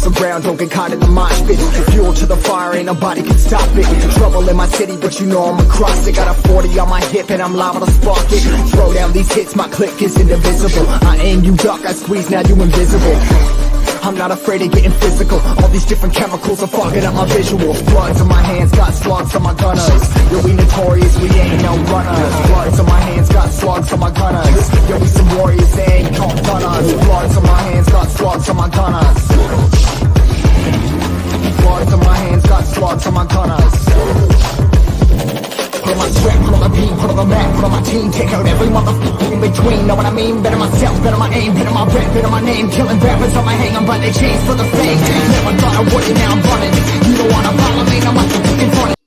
the ground, don't get caught in the mosh pit. Fuel to the fire, ain't nobody can stop it. Trouble in my city, but you know I'm across it. Got a 40 on my hip and I'm liable to spark it. Throw down these hits, my click is indivisible. I aim, you duck, I squeeze, now you invisible. I'm not afraid of getting physical. All these different chemicals are fogging up my visuals. Bloods on my hands, got slugs on my gunners. Yo, we notorious, we ain't no runners. Bloods on my hands, got slugs on my gunners. Yo, we some warriors, they ain't called gunners. Bloods on my hands, got slugs on my gunners. Bloods on my hands, got slugs on my gunners. Put on my sweat, put on the beat, put on the map, put on my team. Take out every motherfucker in between, know what I mean? Better myself, better my aim, better my rep, better my name. Killing rappers on my hang, I'm by their chains for the fame. Never thought I would, now I'm running. You don't wanna follow me, I'm out the in front of.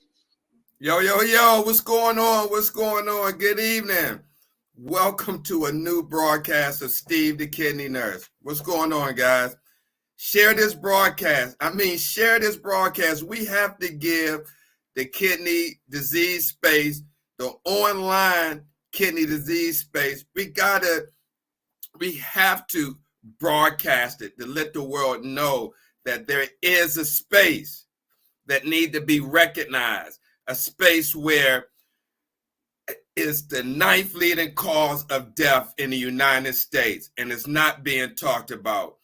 Yo, what's going on? What's going on? Good evening. Welcome to a new broadcast of Steve the Kidney Nurse. What's going on, guys? Share this broadcast. Share this broadcast. We have to give the kidney disease space, the online kidney disease space. We have to broadcast it to let the world know that there is a space that need to be recognized, a space where it's the 9th leading cause of death in the United States, and it's not being talked about.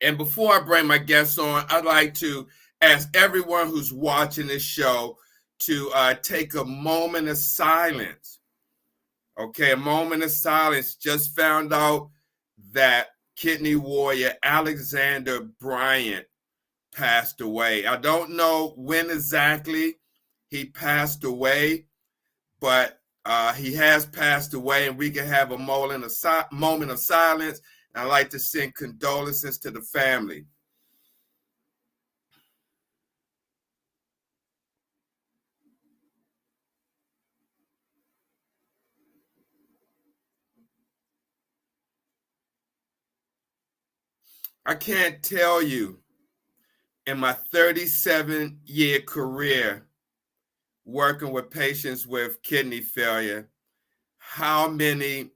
And before I bring my guests on, I'd like to ask everyone who's watching this show to take a moment of silence. Okay, a moment of silence. Just found out that kidney warrior Alexander Bryant passed away. I don't know when exactly he passed away, but he has passed away, and we can have a moment of silence. I'd like to send condolences to the family. I can't tell you, in my 37-year career working with patients with kidney failure, how many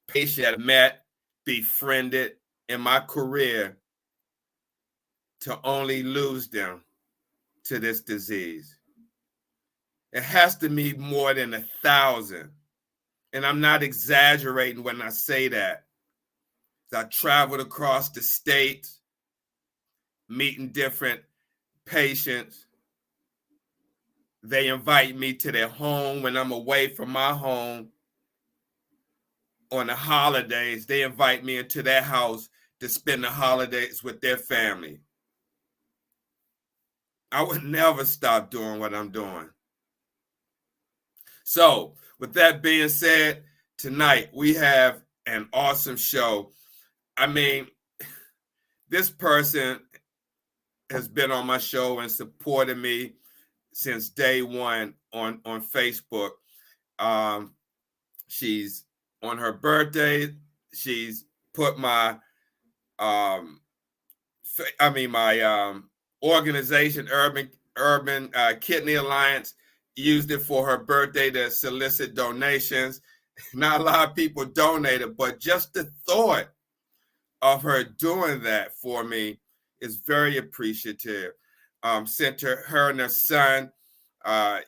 patients I've met, befriended in my career to only lose them to this disease. It has to be more than 1,000. And I'm not exaggerating when I say that. I traveled across the state, meeting different patients. They invite me to their home when I'm away from my home. On the holidays, they invite me into their house to spend the holidays with their family. I would never stop doing what I'm doing. So, with that being said, tonight we have an awesome show. This person has been on my show and supported me since day one on Facebook. She's on her birthday. She's put my organization, Urban Kidney Alliance, used it for her birthday to solicit donations. Not a lot of people donated, but just the thought of her doing that for me is very appreciative. Sent her and her son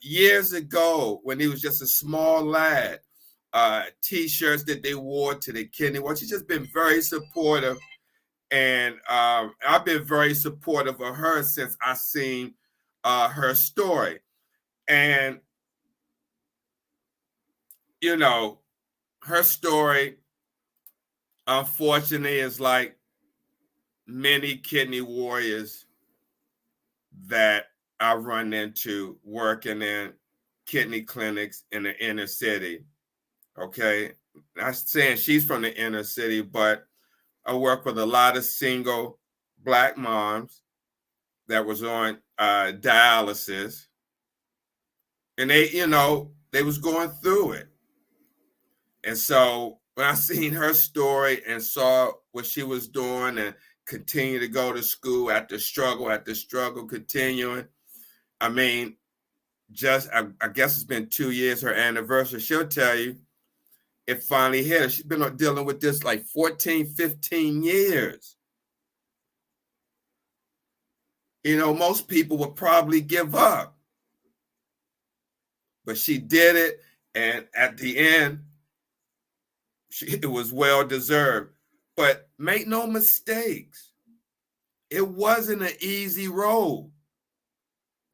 years ago when he was just a small lad, T-shirts that they wore to the kidney. Well, she's just been very supportive, and I've been very supportive of her since I seen her story. And, you know, her story, unfortunately, is like many kidney warriors that I run into working in kidney clinics in the inner city. Okay, I'm saying she's from the inner city, but I work with a lot of single Black moms that was on dialysis, and they was going through it. And so when I seen her story and saw what she was doing and continue to go to school after struggle continuing, I guess it's been 2 years, her anniversary. She'll tell you it finally hit her. She's been dealing with this like 14, 15 years. You know, most people would probably give up. But she did it, and at the end, it was well deserved. But make no mistakes, it wasn't an easy road.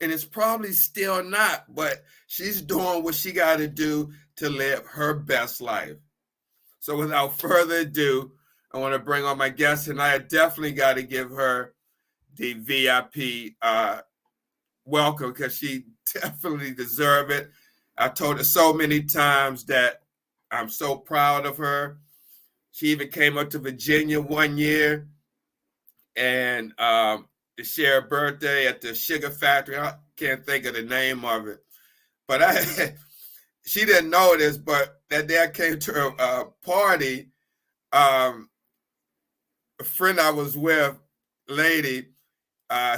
And it's probably still not, but she's doing what she got to do to live her best life. So without further ado, I want to bring on my guest, and I definitely got to give her the VIP welcome because she definitely deserves it. I told her so many times that I'm so proud of her. She even came up to Virginia one year and to share a birthday at the sugar factory. I can't think of the name of it, but she didn't know this, but that day I came to a party. A friend I was with, lady,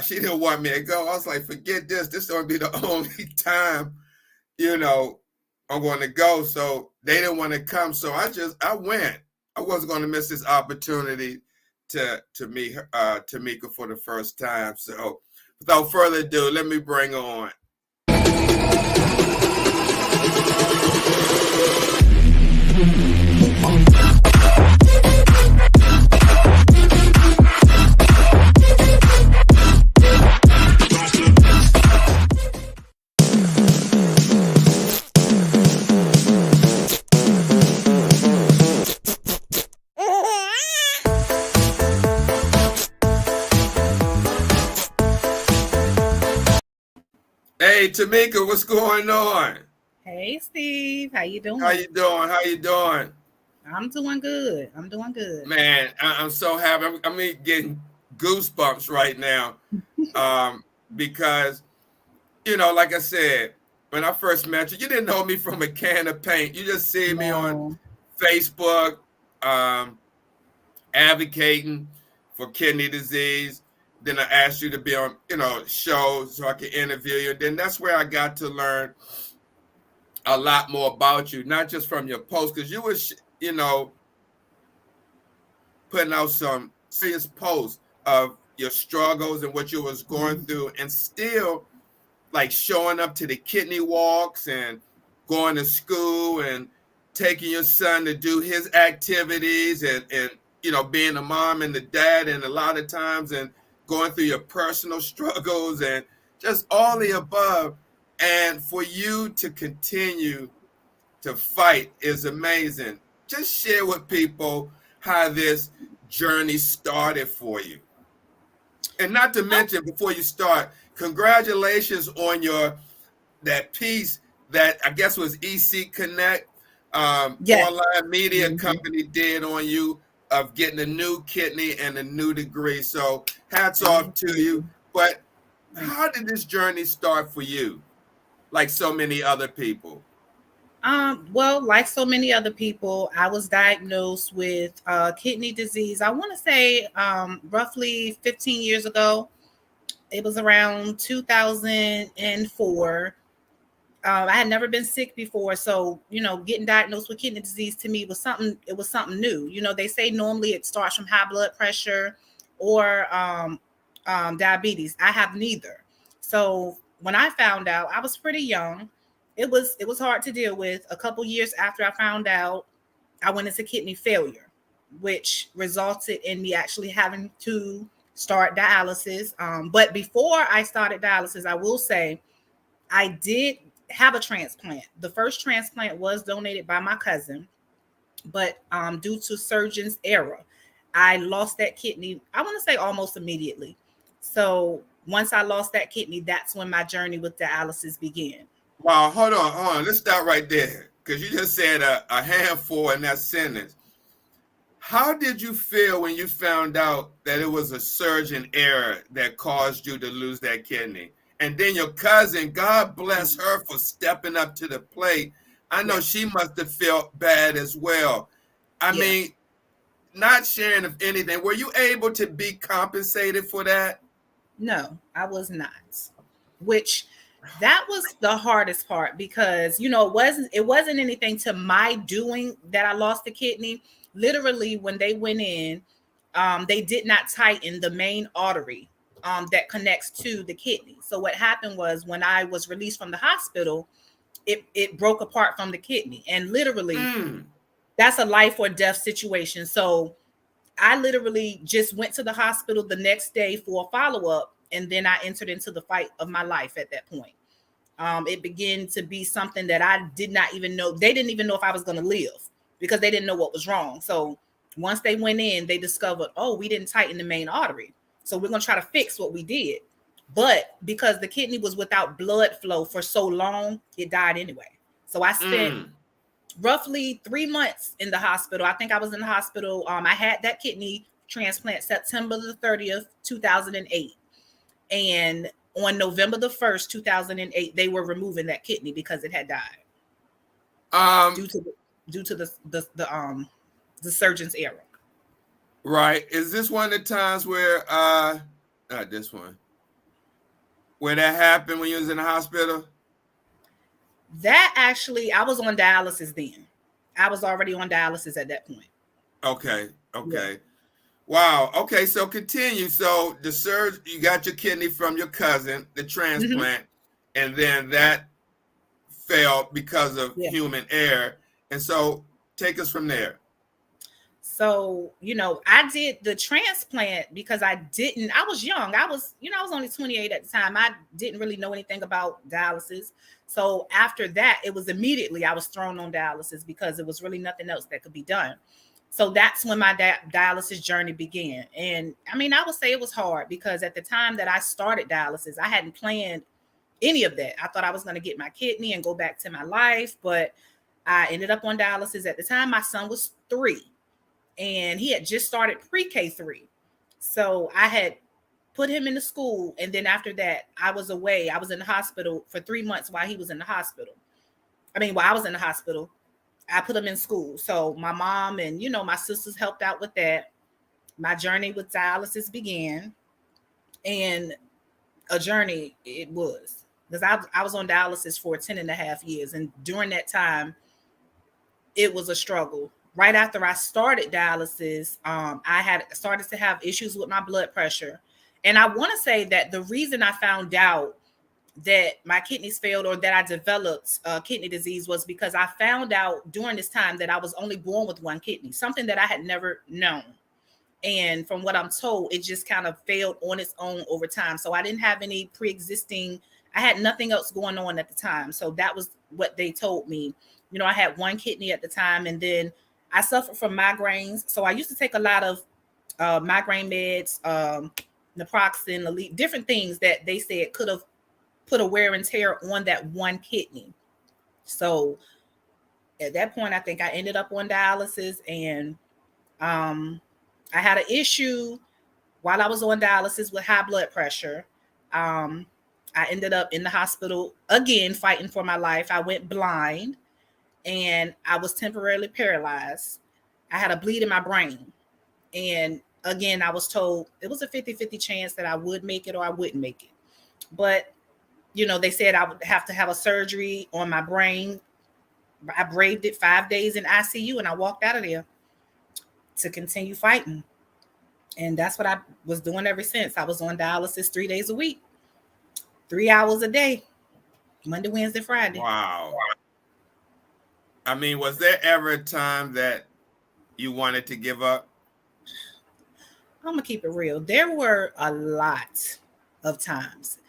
she didn't want me to go. I was like, forget this. This is going to be the only time, you know, I'm going to go. So they didn't want to come. So I went. I wasn't going to miss this opportunity to meet Tamika for the first time. So without further ado, let me bring on. Hey, Tamika, what's going on? Hey, Steve. How you doing? How you doing? How you doing? I'm doing good. I'm doing good. Man, I'm so happy. I'm getting goosebumps right now because, you know, like I said, when I first met you, you didn't know me from a can of paint. You just see me on Facebook advocating for kidney disease. Then I asked you to be on, you know, shows so I could interview you. Then that's where I got to learn a lot more about you, not just from your posts, because you was, you know, putting out some serious posts of your struggles and what you was going through, and still like showing up to the kidney walks and going to school and taking your son to do his activities and you know, being a mom and the dad, and a lot of times, and going through your personal struggles and just all the above. And for you to continue to fight is amazing. Just share with people how this journey started for you. And not to mention, before you start, congratulations on that piece that I guess was EC Connect, yes. online media company did on you, of getting a new kidney and a new degree. So hats off to you. But how did this journey start for you? Like so many other people. Well, like so many other people, I was diagnosed with kidney disease. I want to say roughly 15 years ago. It was around 2004. I had never been sick before, so you know, getting diagnosed with kidney disease to me was something. It was something new. You know, they say normally it starts from high blood pressure or diabetes. I have neither. So when I found out, I was pretty young. It was hard to deal with. A couple years after I found out, I went into kidney failure, which resulted in me actually having to start dialysis. But before I started dialysis, I will say I did have a transplant. The first transplant was donated by my cousin, but due to surgeon's error, I lost that kidney, I want to say almost immediately. So once I lost that kidney, that's when my journey with dialysis began. Wow, hold on. Let's stop right there, because you just said a handful in that sentence. How did you feel when you found out that it was a surgeon error that caused you to lose that kidney? And then your cousin, God bless her for stepping up to the plate. I know she must have felt bad as well. I mean, not sharing of anything. Were you able to be compensated for that? No, I was not. Which That was the hardest part because it wasn't anything to my doing that I lost the kidney. Literally, when they went in, they did not tighten the main artery that connects to the kidney. So what happened was when I was released from the hospital, it broke apart from the kidney, and literally that's a life or death situation. So I literally just went to the hospital the next day for a follow up, and then I entered into the fight of my life at that point. It began to be something that I did not even know. They didn't even know if I was going to live because they didn't know what was wrong. So once they went in, they discovered, oh, we didn't tighten the main artery. So we're going to try to fix what we did. But because the kidney was without blood flow for so long, it died anyway. So I spent roughly 3 months in the hospital. I think I was in the hospital. I had that kidney transplant September the 30th, 2008. And on November the 1st, 2008, they were removing that kidney because it had died. Due to the surgeon's error. Right. Is this one of the times where not this one. Where that happened when you was in the hospital? That actually, I was on dialysis then. I was already on dialysis at that point. Okay. Yeah. Wow. Okay, so continue. So the surgery, you got your kidney from your cousin, the transplant, and then that failed because of human error. And so take us from there. So, I did the transplant because I was young. I was only 28 at the time. I didn't really know anything about dialysis. So after that, it was immediately I was thrown on dialysis because there was really nothing else that could be done. So that's when my dialysis journey began. And I mean, I would say it was hard because at the time that I started dialysis, I hadn't planned any of that. I thought I was going to get my kidney and go back to my life. But I ended up on dialysis. At the time, my son was 3 and he had just started pre-K 3. So I had put him into school. And then after that, I was away. I was in the hospital for 3 months while he was in the hospital. While I was in the hospital. I put him in school. So my mom and, my sisters helped out with that. My journey with dialysis began. And a journey it was. Because I was on dialysis for 10 and a half years. And during that time, it was a struggle. Right after I started dialysis, I had started to have issues with my blood pressure. And I want to say that the reason I found out that my kidneys failed or that I developed kidney disease was because I found out during this time that I was only born with one kidney, something that I had never known. And from what I'm told, it just kind of failed on its own over time. So I didn't have any pre-existing, I had nothing else going on at the time. So that was what they told me. I had one kidney at the time, and then I suffered from migraines. So I used to take a lot of migraine meds, naproxen, Aleve, different things that they said could have put a wear and tear on that one kidney. So at that point, I think I ended up on dialysis, and I had an issue while I was on dialysis with high blood pressure. I ended up in the hospital again, fighting for my life. I went blind and I was temporarily paralyzed. I had a bleed in my brain. And again, I was told it was a 50-50 chance that I would make it or I wouldn't make it. But they said I would have to have a surgery on my brain. I braved it 5 days in ICU and I walked out of there to continue fighting. And that's what I was doing ever since. I was on dialysis 3 days a week, 3 hours a day, Monday, Wednesday, Friday. Wow. Was there ever a time that you wanted to give up? I'm going to keep it real. There were a lot of times.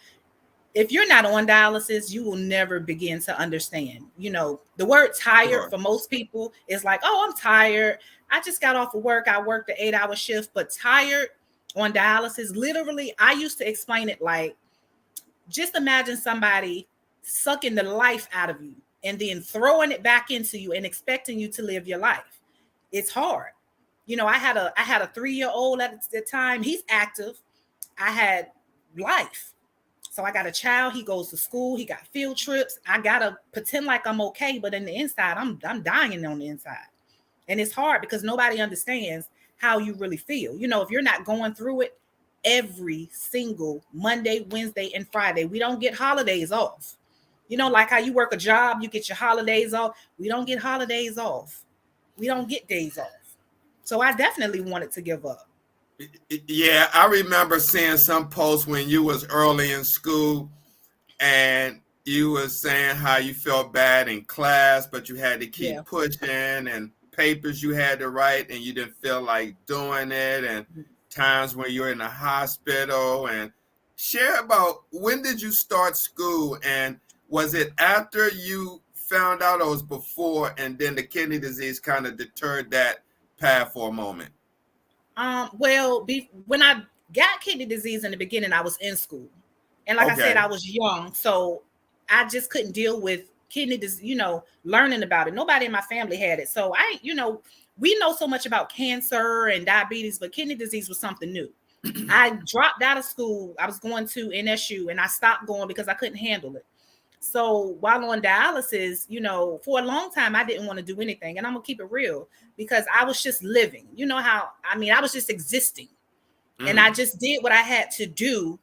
If you're not on dialysis, you will never begin to understand. The word tired for most people is like, oh, I'm tired. I just got off of work. I worked an 8-hour shift, but tired on dialysis, literally, I used to explain it like, just imagine somebody sucking the life out of you and then throwing it back into you and expecting you to live your life. It's hard. I had a 3-year-old at the time. He's active. I had life. So I got a child. He goes to school. He got field trips. I gotta pretend like I'm okay, but in the inside, I'm dying on the inside. And it's hard because nobody understands how you really feel. If you're not going through it every single Monday, Wednesday, and Friday. We don't get holidays off. You know, like how you work a job, you get your holidays off. We don't get holidays off. We don't get days off. So I definitely wanted to give up. Yeah, I remember seeing some posts when you was early in school and you was saying how you felt bad in class, but you had to Yeah. keep pushing and papers you had to write and you didn't feel like doing it, and times when you're in the hospital. And share about, when did you start school, and was it after you found out or was before, and then the kidney disease kind of deterred that path for a moment? Well, when I got kidney disease in the beginning, I was in school. And like I said, Okay. I was young. So I just couldn't deal with kidney disease, learning about it. Nobody in my family had it. So we know so much about cancer and diabetes, but kidney disease was something new. I dropped out of school. I was going to NSU and I stopped going because I couldn't handle it. So while on dialysis, for a long time, I didn't want to do anything. And I'm going to keep it real because I was just living. You know how, I was just existing. And I just did what I had to do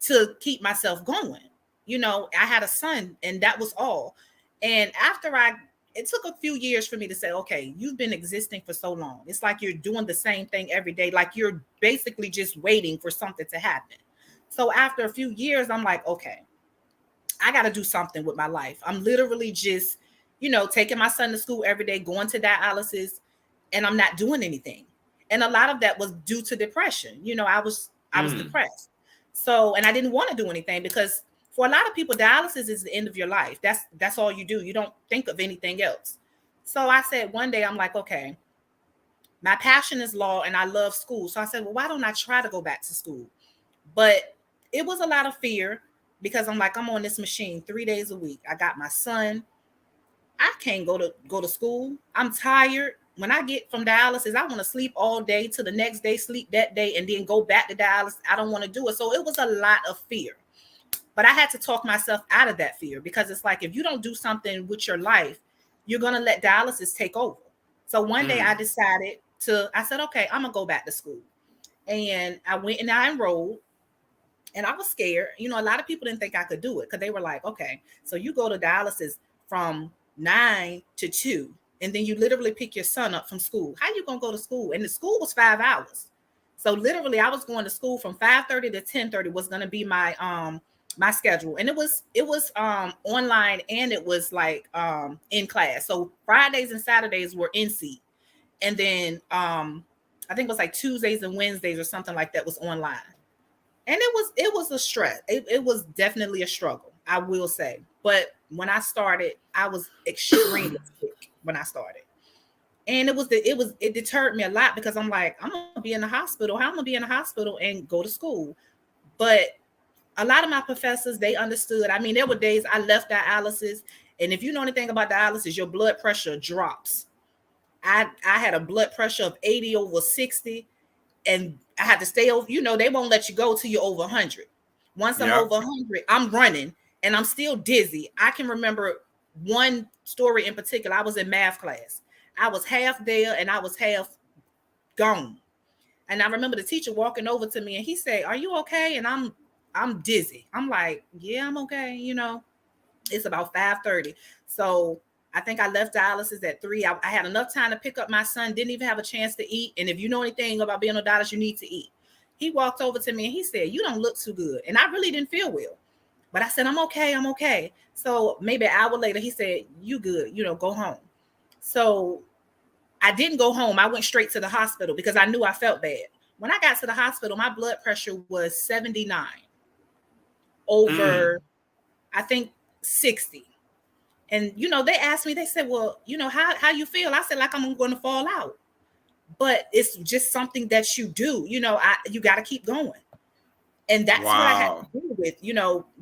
to keep myself going. I had a son and that was all. And it took a few years for me to say, okay, you've been existing for so long. It's like you're doing the same thing every day. Like you're basically just waiting for something to happen. So after a few years, I'm like, okay, I got to do something with my life. I'm literally just, taking my son to school every day, going to dialysis, and I'm not doing anything. And a lot of that was due to depression. I was depressed. So, and I didn't want to do anything because for a lot of people, dialysis is the end of your life. That's all you do. You don't think of anything else. So I said one day, I'm like, okay, my passion is law and I love school. So I said, well, why don't I try to go back to school? But it was a lot of fear because I'm like, I'm on this machine 3 days a week. I got my son. I can't go to school. I'm tired. When I get from dialysis, I want to sleep all day to the next day, sleep that day, and then go back to dialysis. I don't want to do it. So it was a lot of fear. But I had to talk myself out of that fear because it's like, if you don't do something with your life, you're going to let dialysis take over. So one day I said, okay, I'm going to go back to school. And I went and I enrolled. And I was scared. A lot of people didn't think I could do it because they were like, okay, so you go to dialysis from 9 to 2, and then you literally pick your son up from school. How you going to go to school? And the school was 5 hours. So literally I was going to school from 5:30 to 10:30 was going to be my schedule. And it was online and it was like in class. So Fridays and Saturdays were in seat. And then I think it was like Tuesdays and Wednesdays or something like that was online. And it was a stress. It was definitely a struggle, I will say. But when I started, I was extremely sick when I started. And it deterred me a lot because I'm like, I'm gonna be in the hospital. How am I gonna be in the hospital and go to school? But a lot of my professors, they understood. There were days I left dialysis, and if you know anything about dialysis, your blood pressure drops. I had a blood pressure of 80 over 60. And I had to stay over, they won't let you go till you're over 100. Once I'm over 100, I'm running and I'm still dizzy. I can remember one story in particular. I was in math class. I was half there and I was half gone. And I remember the teacher walking over to me and he said, "Are you okay?" And I'm dizzy. I'm like, "Yeah, I'm okay." It's about 5:30. So I think I left dialysis at 3. I had enough time to pick up my son, didn't even have a chance to eat. And if you know anything about being on dialysis, you need to eat. He walked over to me and he said, "You don't look too good." And I really didn't feel well. But I said, I'm okay. So maybe an hour later, he said, "You good, go home." So I didn't go home. I went straight to the hospital because I knew I felt bad. When I got to the hospital, my blood pressure was 79 over, I think, 60. And, they asked me, they said, "Well, how you feel?" I said, like I'm going to fall out. But it's just something that you do, you got to keep going. And that's what I had to do with,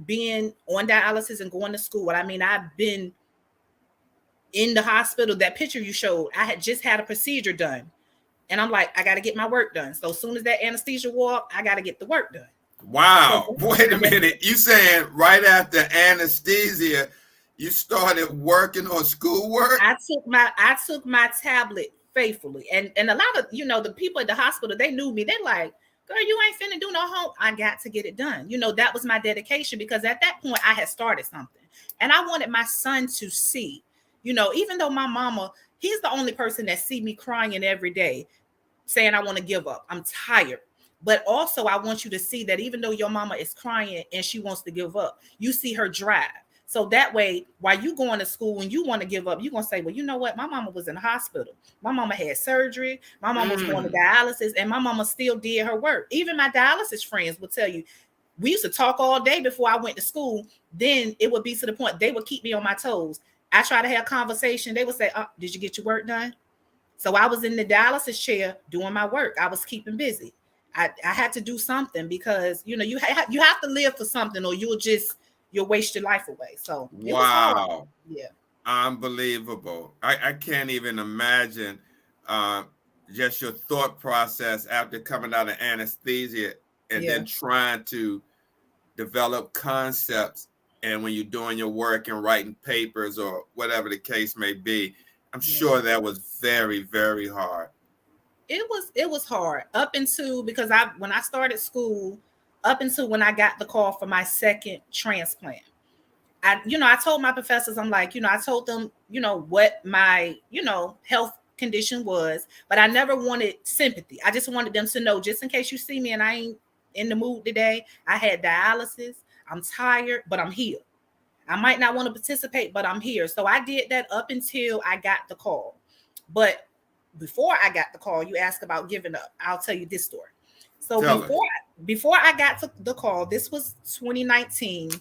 being on dialysis and going to school. I've been in the hospital. That picture you showed, I had just had a procedure done. And I'm like, I got to get my work done. So as soon as that anesthesia wore off, I got to get the work done. Wow. So, wait a minute. You saying right after anesthesia, you started working on schoolwork? I took my tablet faithfully. And a lot of, the people at the hospital, they knew me. They're like, girl, you ain't finna do no home. I got to get it done. That was my dedication, because at that point I had started something and I wanted my son to see, even though my mama, he's the only person that see me crying every day saying I want to give up. I'm tired. But also I want you to see that even though your mama is crying and she wants to give up, you see her drive. So that way, while you going to school and you want to give up, you're going to say, well, you know what? My mama was in the hospital. My mama had surgery. My mama was going to dialysis, and my mama still did her work. Even my dialysis friends will tell you, we used to talk all day before I went to school. Then it would be to the point they would keep me on my toes. I try to have conversation. They would say, did you get your work done? So I was in the dialysis chair doing my work. I was keeping busy. I had to do something, because you have to live for something, or you'll waste your life away. So it was hard. Yeah, unbelievable. I can't even imagine just your thought process after coming out of anesthesia and then trying to develop concepts, and when you're doing your work and writing papers or whatever the case may be. I'm sure that was very, very hard. It was hard up until, because when I started school, up until when I got the call for my second transplant. I told my professors, I'm like, I told them, what my, health condition was, but I never wanted sympathy. I just wanted them to know, just in case you see me and I ain't in the mood today, I had dialysis, I'm tired, but I'm here. I might not want to participate, but I'm here. So I did that up until I got the call. But before I got the call, you asked about giving up. I'll tell you this story. So before I got to the call, this was 2019,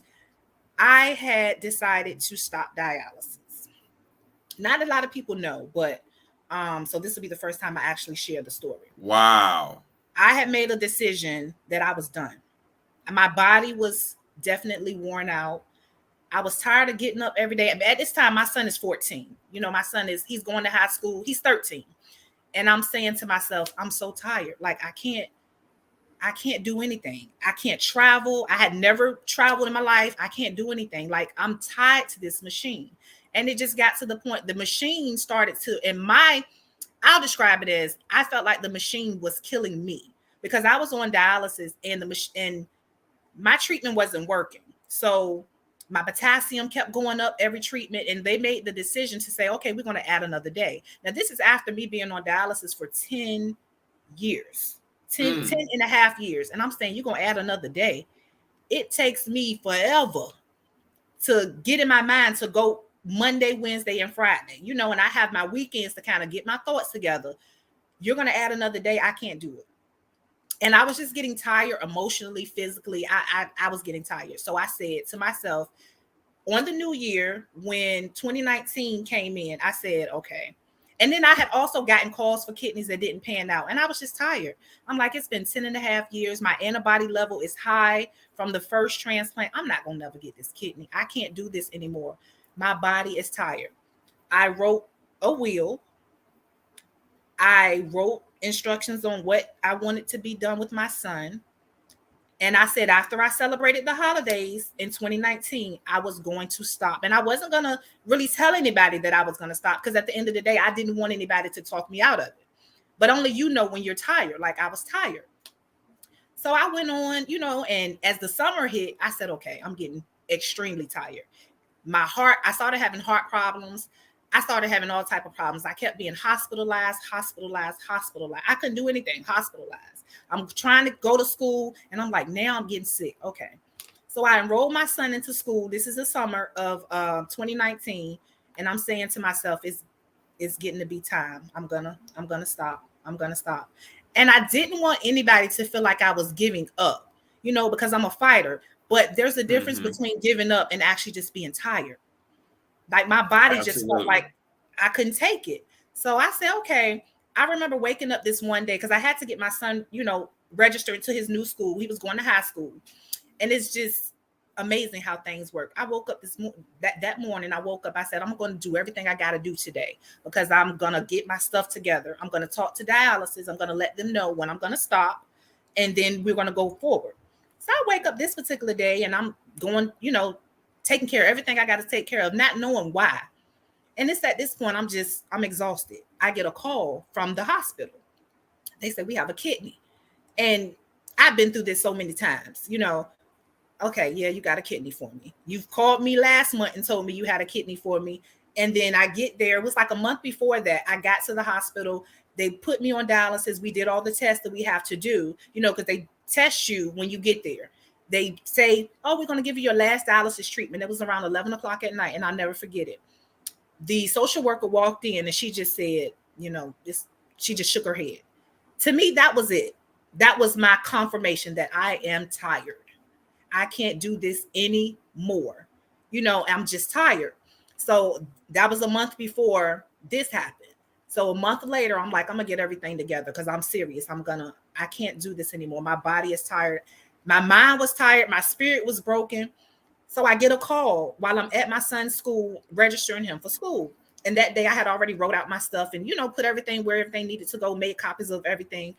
I had decided to stop dialysis. Not a lot of people know, but so this will be the first time I actually share the story. Wow. I had made a decision that I was done. My body was definitely worn out. I was tired of getting up every day. At this time, my son is 14. My son he's going to high school. He's 13. And I'm saying to myself, I'm so tired. Like, I can't do anything. I can't travel. I had never traveled in my life. I can't do anything. Like, I'm tied to this machine. And it just got to the point, the machine started to, I'll describe it as, I felt like the machine was killing me, because I was on dialysis and my treatment wasn't working. So my potassium kept going up every treatment, and they made the decision to say, okay, we're going to add another day. Now, this is after me being on dialysis for 10 years, 10 and a half years. And I'm saying, you're going to add another day. It takes me forever to get in my mind to go Monday, Wednesday, and Friday, and I have my weekends to kind of get my thoughts together. You're going to add another day. I can't do it. And I was just getting tired emotionally, physically. I was getting tired. So I said to myself, on the new year, when 2019 came in, I said, okay. And then I had also gotten calls for kidneys that didn't pan out. And I was just tired. I'm like, it's been 10 and a half years. My antibody level is high from the first transplant. I'm not going to never get this kidney. I can't do this anymore. My body is tired. I wrote a will. I wrote instructions on what I wanted to be done with my son. And I said, after I celebrated the holidays in 2019, I was going to stop. And I wasn't going to really tell anybody that I was going to stop, because at the end of the day, I didn't want anybody to talk me out of it. But only when you're tired. Like, I was tired. So I went on, and as the summer hit, I said, okay, I'm getting extremely tired. My heart, I started having heart problems. I started having all type of problems. I kept being hospitalized. I couldn't do anything, hospitalized. I'm trying to go to school, and I'm like, now I'm getting sick. Okay. So I enrolled my son into school. This is the summer of 2019. And I'm saying to myself, it's getting to be time. I'm gonna stop. And I didn't want anybody to feel like I was giving up, because I'm a fighter. But there's a difference between giving up and actually just being tired. Like, my body just felt like I couldn't take it. So I said, okay. I remember waking up this one day, because I had to get my son, registered to his new school. He was going to high school. And it's just amazing how things work. I woke up that morning. I woke up. I said, I'm going to do everything I got to do today, because I'm going to get my stuff together. I'm going to talk to dialysis. I'm going to let them know when I'm going to stop. And then we're going to go forward. So I wake up this particular day, and I'm going, taking care of everything I got to take care of, not knowing why. And it's at this point, I'm exhausted. I get a call from the hospital. They said, we have a kidney. And I've been through this so many times, okay, yeah, you got a kidney for me. You've called me last month and told me you had a kidney for me. And then I get there. It was like a month before that. I got to the hospital. They put me on dialysis. We did all the tests that we have to do, because they test you when you get there. They say, oh, we're going to give you your last dialysis treatment. It was around 11 o'clock at night, and I'll never forget it. The social worker walked in, and she just said, she just shook her head. To me, that was it. That was my confirmation that I am tired. I can't do this anymore. I'm just tired. So that was a month before this happened. So a month later, I'm like, I'm gonna get everything together because I'm serious. I can't do this anymore. My body is tired. My mind was tired. My spirit was broken. So I get a call while I'm at my son's school, registering him for school. And that day I had already wrote out my stuff and, put everything where everything needed to go, made copies of everything.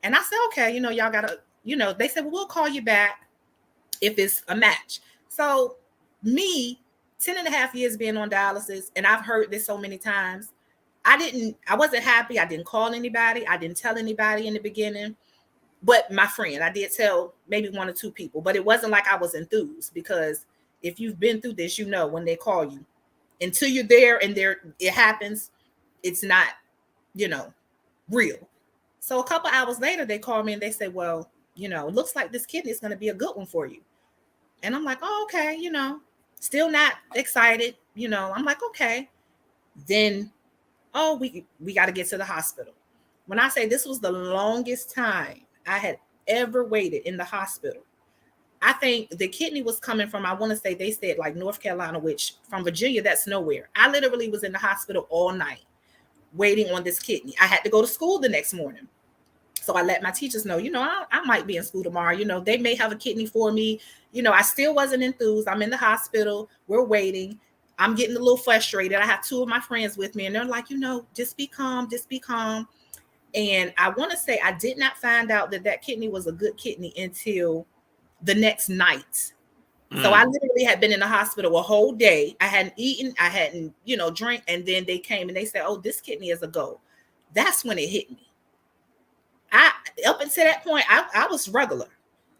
And I said, okay, y'all gotta, they said, well, we'll call you back if it's a match. So me, 10 and a half years being on dialysis, and I've heard this so many times, I wasn't happy. I didn't call anybody. I didn't tell anybody in the beginning, but my friend, I did tell maybe one or two people, but it wasn't like I was enthused, because if you've been through this, when they call you, until you're there and it happens, it's not, real. So a couple hours later, they called me and they said, well, it looks like this kidney is going to be a good one for you. And I'm like, oh, okay, still not excited. I'm like, okay. Then, oh, we got to get to the hospital. When I say this was the longest time I had ever waited in the hospital, I think the kidney was coming from, I want to say they said like North Carolina, which from Virginia, that's nowhere. I literally was in the hospital all night waiting on this kidney. I had to go to school the next morning. So I let my teachers know, I might be in school tomorrow. They may have a kidney for me. I still wasn't enthused. I'm in the hospital. We're waiting. I'm getting a little frustrated. I have two of my friends with me and they're like, just be calm, just be calm. And I want to say I did not find out that kidney was a good kidney until the next night. So I literally had been in the hospital a whole day. I hadn't eaten, I hadn't, drank. And then they came and they said, oh, this kidney is a go. That's when it hit me. Up until that point, I was regular.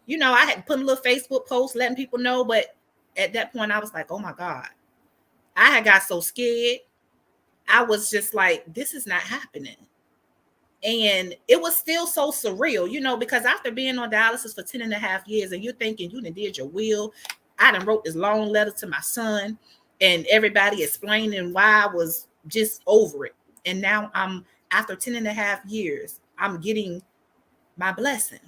I had put a little Facebook post letting people know. But at that point, I was like, oh my God. I had got so scared. I was just like, this is not happening. And it was still so surreal, because after being on dialysis for 10 and a half years and you're thinking you done did your will, I done wrote this long letter to my son and everybody explaining why I was just over it. And now after 10 and a half years, I'm getting my blessing.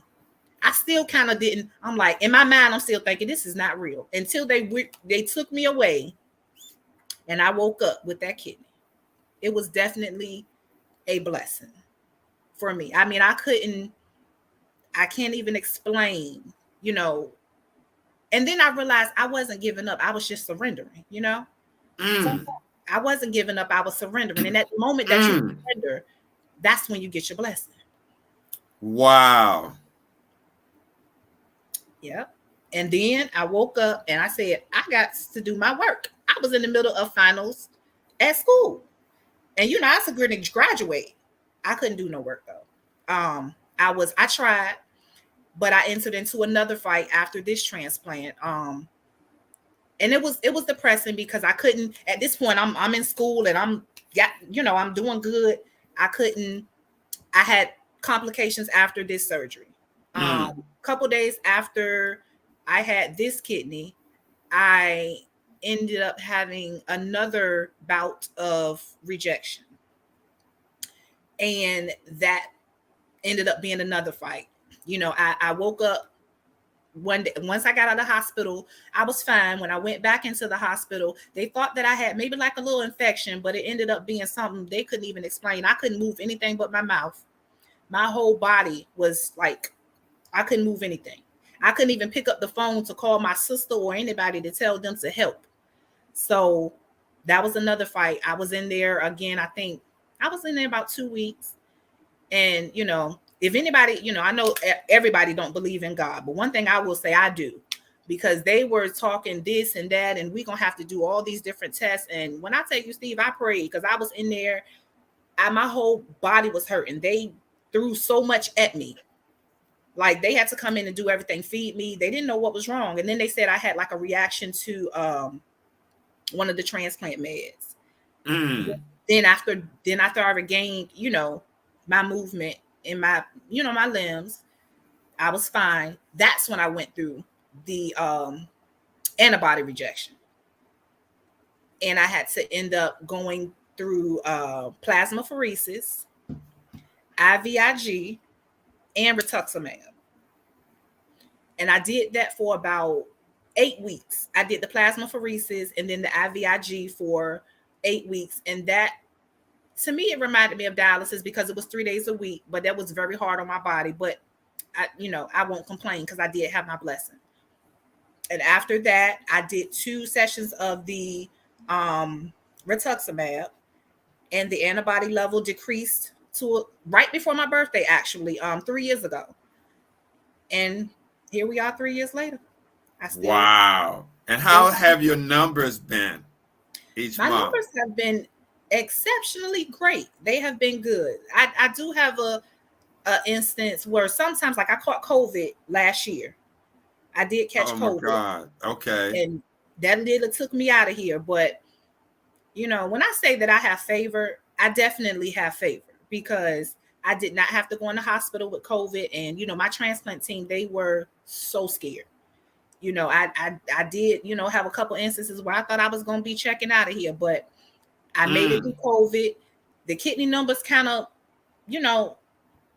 I still kind of didn't, I'm like, in my mind, I'm still thinking this is not real until they took me away and I woke up with that kidney. It was definitely a blessing for me. I mean, I can't even explain, and then I realized I wasn't giving up. I was just surrendering, So I wasn't giving up. I was surrendering. And at the moment that you surrender, that's when you get your blessing. Wow. Yep. And then I woke up and I said, I got to do my work. I was in the middle of finals at school. And I was going to graduate. I couldn't do no work though. I tried, but I entered into another fight after this transplant. And it was depressing because I couldn't, at this point, I'm in school and I'm doing good. I had complications after this surgery. Couple days after I had this kidney, I ended up having another bout of rejection. And that ended up being another fight. I woke up one day, once I got out of the hospital, I was fine. When I went back into the hospital, they thought that I had maybe like a little infection, but it ended up being something they couldn't even explain. I couldn't move anything but my mouth. My whole body was like, I couldn't move anything. I couldn't even pick up the phone to call my sister or anybody to tell them to help. So that was another fight. I was in there again. I think I was in there about 2 weeks. And, if anybody, I know everybody don't believe in God, but one thing I will say I do, because they were talking this and that, and we're going to have to do all these different tests. And when I tell you, Steve, I prayed because I was in there. My whole body was hurting. They threw so much at me. Like they had to come in and do everything, feed me. They didn't know what was wrong. And then they said I had like a reaction to one of the transplant meds. Mm. Then after I regained, my movement in my limbs, I was fine. That's when I went through the antibody rejection. And I had to end up going through plasmapheresis, IVIG, and rituximab. And I did that for about 8 weeks. I did the plasmapheresis and then the IVIG for 8 weeks. And that, to me, it reminded me of dialysis because it was 3 days a week, but that was very hard on my body. But I won't complain because I did have my blessing. And after that, I did 2 sessions of the rituximab, and the antibody level decreased to right before my birthday, actually, 3 years ago. And here we are 3 years later. I Wow. And how have your numbers been each my month? numbers have been exceptionally great. They have been good. I do have a instance where sometimes, like I caught COVID last year. I did catch Oh my COVID, God. Okay. and that literally took me out of here. But when I say that I have favor, I definitely have favor because I did not have to go in the hospital with COVID. And my transplant team, they were so scared. I did, have a couple instances where I thought I was going to be checking out of here, but I made it through COVID. The kidney numbers kind of,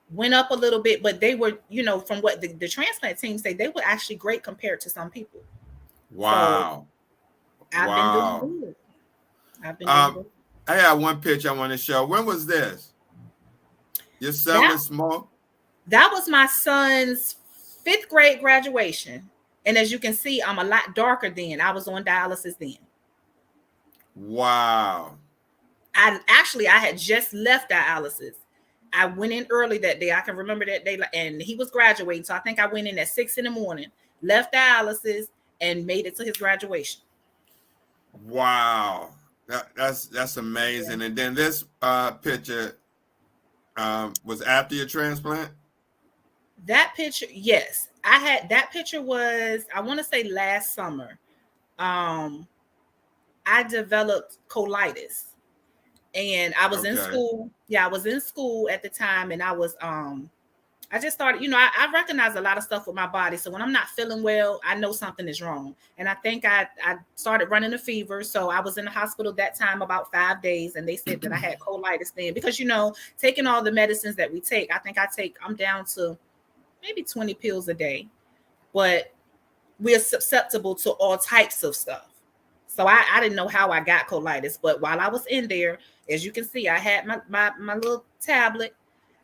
went up a little bit, but they were, from what the transplant team say, they were actually great compared to some people. Wow. So I've been doing good. I've been doing good. I have one picture I want to show. When was this? Your son was small? That was my son's 5th grade graduation. And as you can see, I'm a lot darker then. I was on dialysis then. Wow. I had just left dialysis. I went in early that day. I can remember that day, and he was graduating. So I think I went in at 6 a.m, left dialysis, and made it to his graduation. Wow. That's amazing. Yeah. And then this picture was after your transplant? That picture, yes. That picture was, I want to say last summer. I developed colitis. And I was in school. Yeah, I was in school at the time, and I was I just started, I recognize a lot of stuff with my body. So when I'm not feeling well, I know something is wrong. And I think I started running a fever. So I was in the hospital that time about 5 days, and they said that I had colitis then because, taking all the medicines that we take, I'm down to maybe 20 pills a day, but we're susceptible to all types of stuff. So I didn't know how I got colitis, but while I was in there, as you can see, I had my little tablet.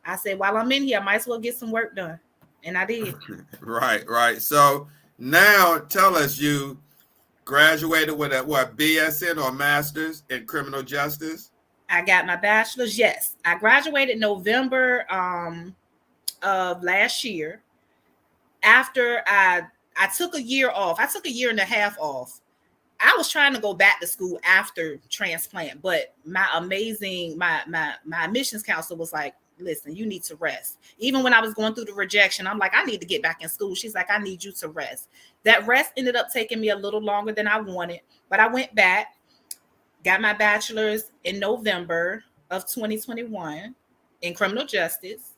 I said, while I'm in here, I might as well get some work done. And I did. Right. So now tell us, you graduated with a BSN or master's in criminal justice? I got my bachelor's. Yes. I graduated November of last year. After I took a year off. I took a year and a half off. I was trying to go back to school after transplant, but my admissions counselor was like, listen, you need to rest. Even when I was going through the rejection, I'm like, I need to get back in school. She's like, I need you to rest. That rest ended up taking me a little longer than I wanted, but I went back, got my bachelor's in November of 2021 in criminal justice.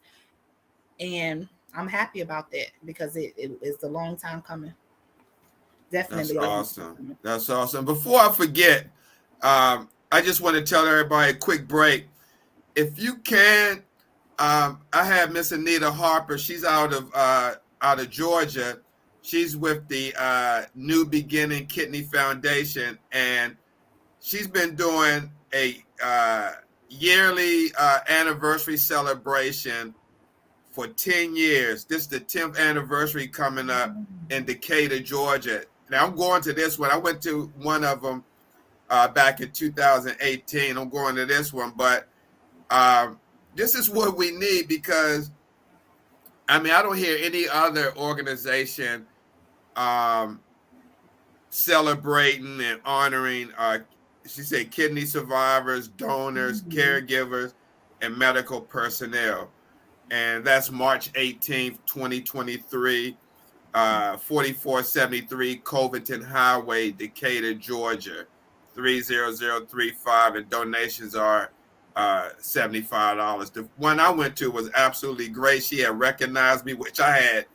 And I'm happy about that because it is a long time coming. Definitely. That's awesome. Before I forget, I just want to tell everybody a quick break. If you can, I have Miss Anita Harper. She's out of Georgia. She's with the New Beginning Kidney Foundation, and she's been doing a yearly anniversary celebration for 10 years. This is the 10th anniversary coming up in Decatur, Georgia. Now I'm going to this one. I went to one of them back in 2018. I'm going to this one, but this is what we need because, I don't hear any other organization celebrating and honoring, she said, kidney survivors, donors, caregivers, and medical personnel. and that's March 18th, 2023. 4473 Covington Highway, Decatur, Georgia, 30035, and donations are $75. The one I went to was absolutely great. She had recognized me, which I had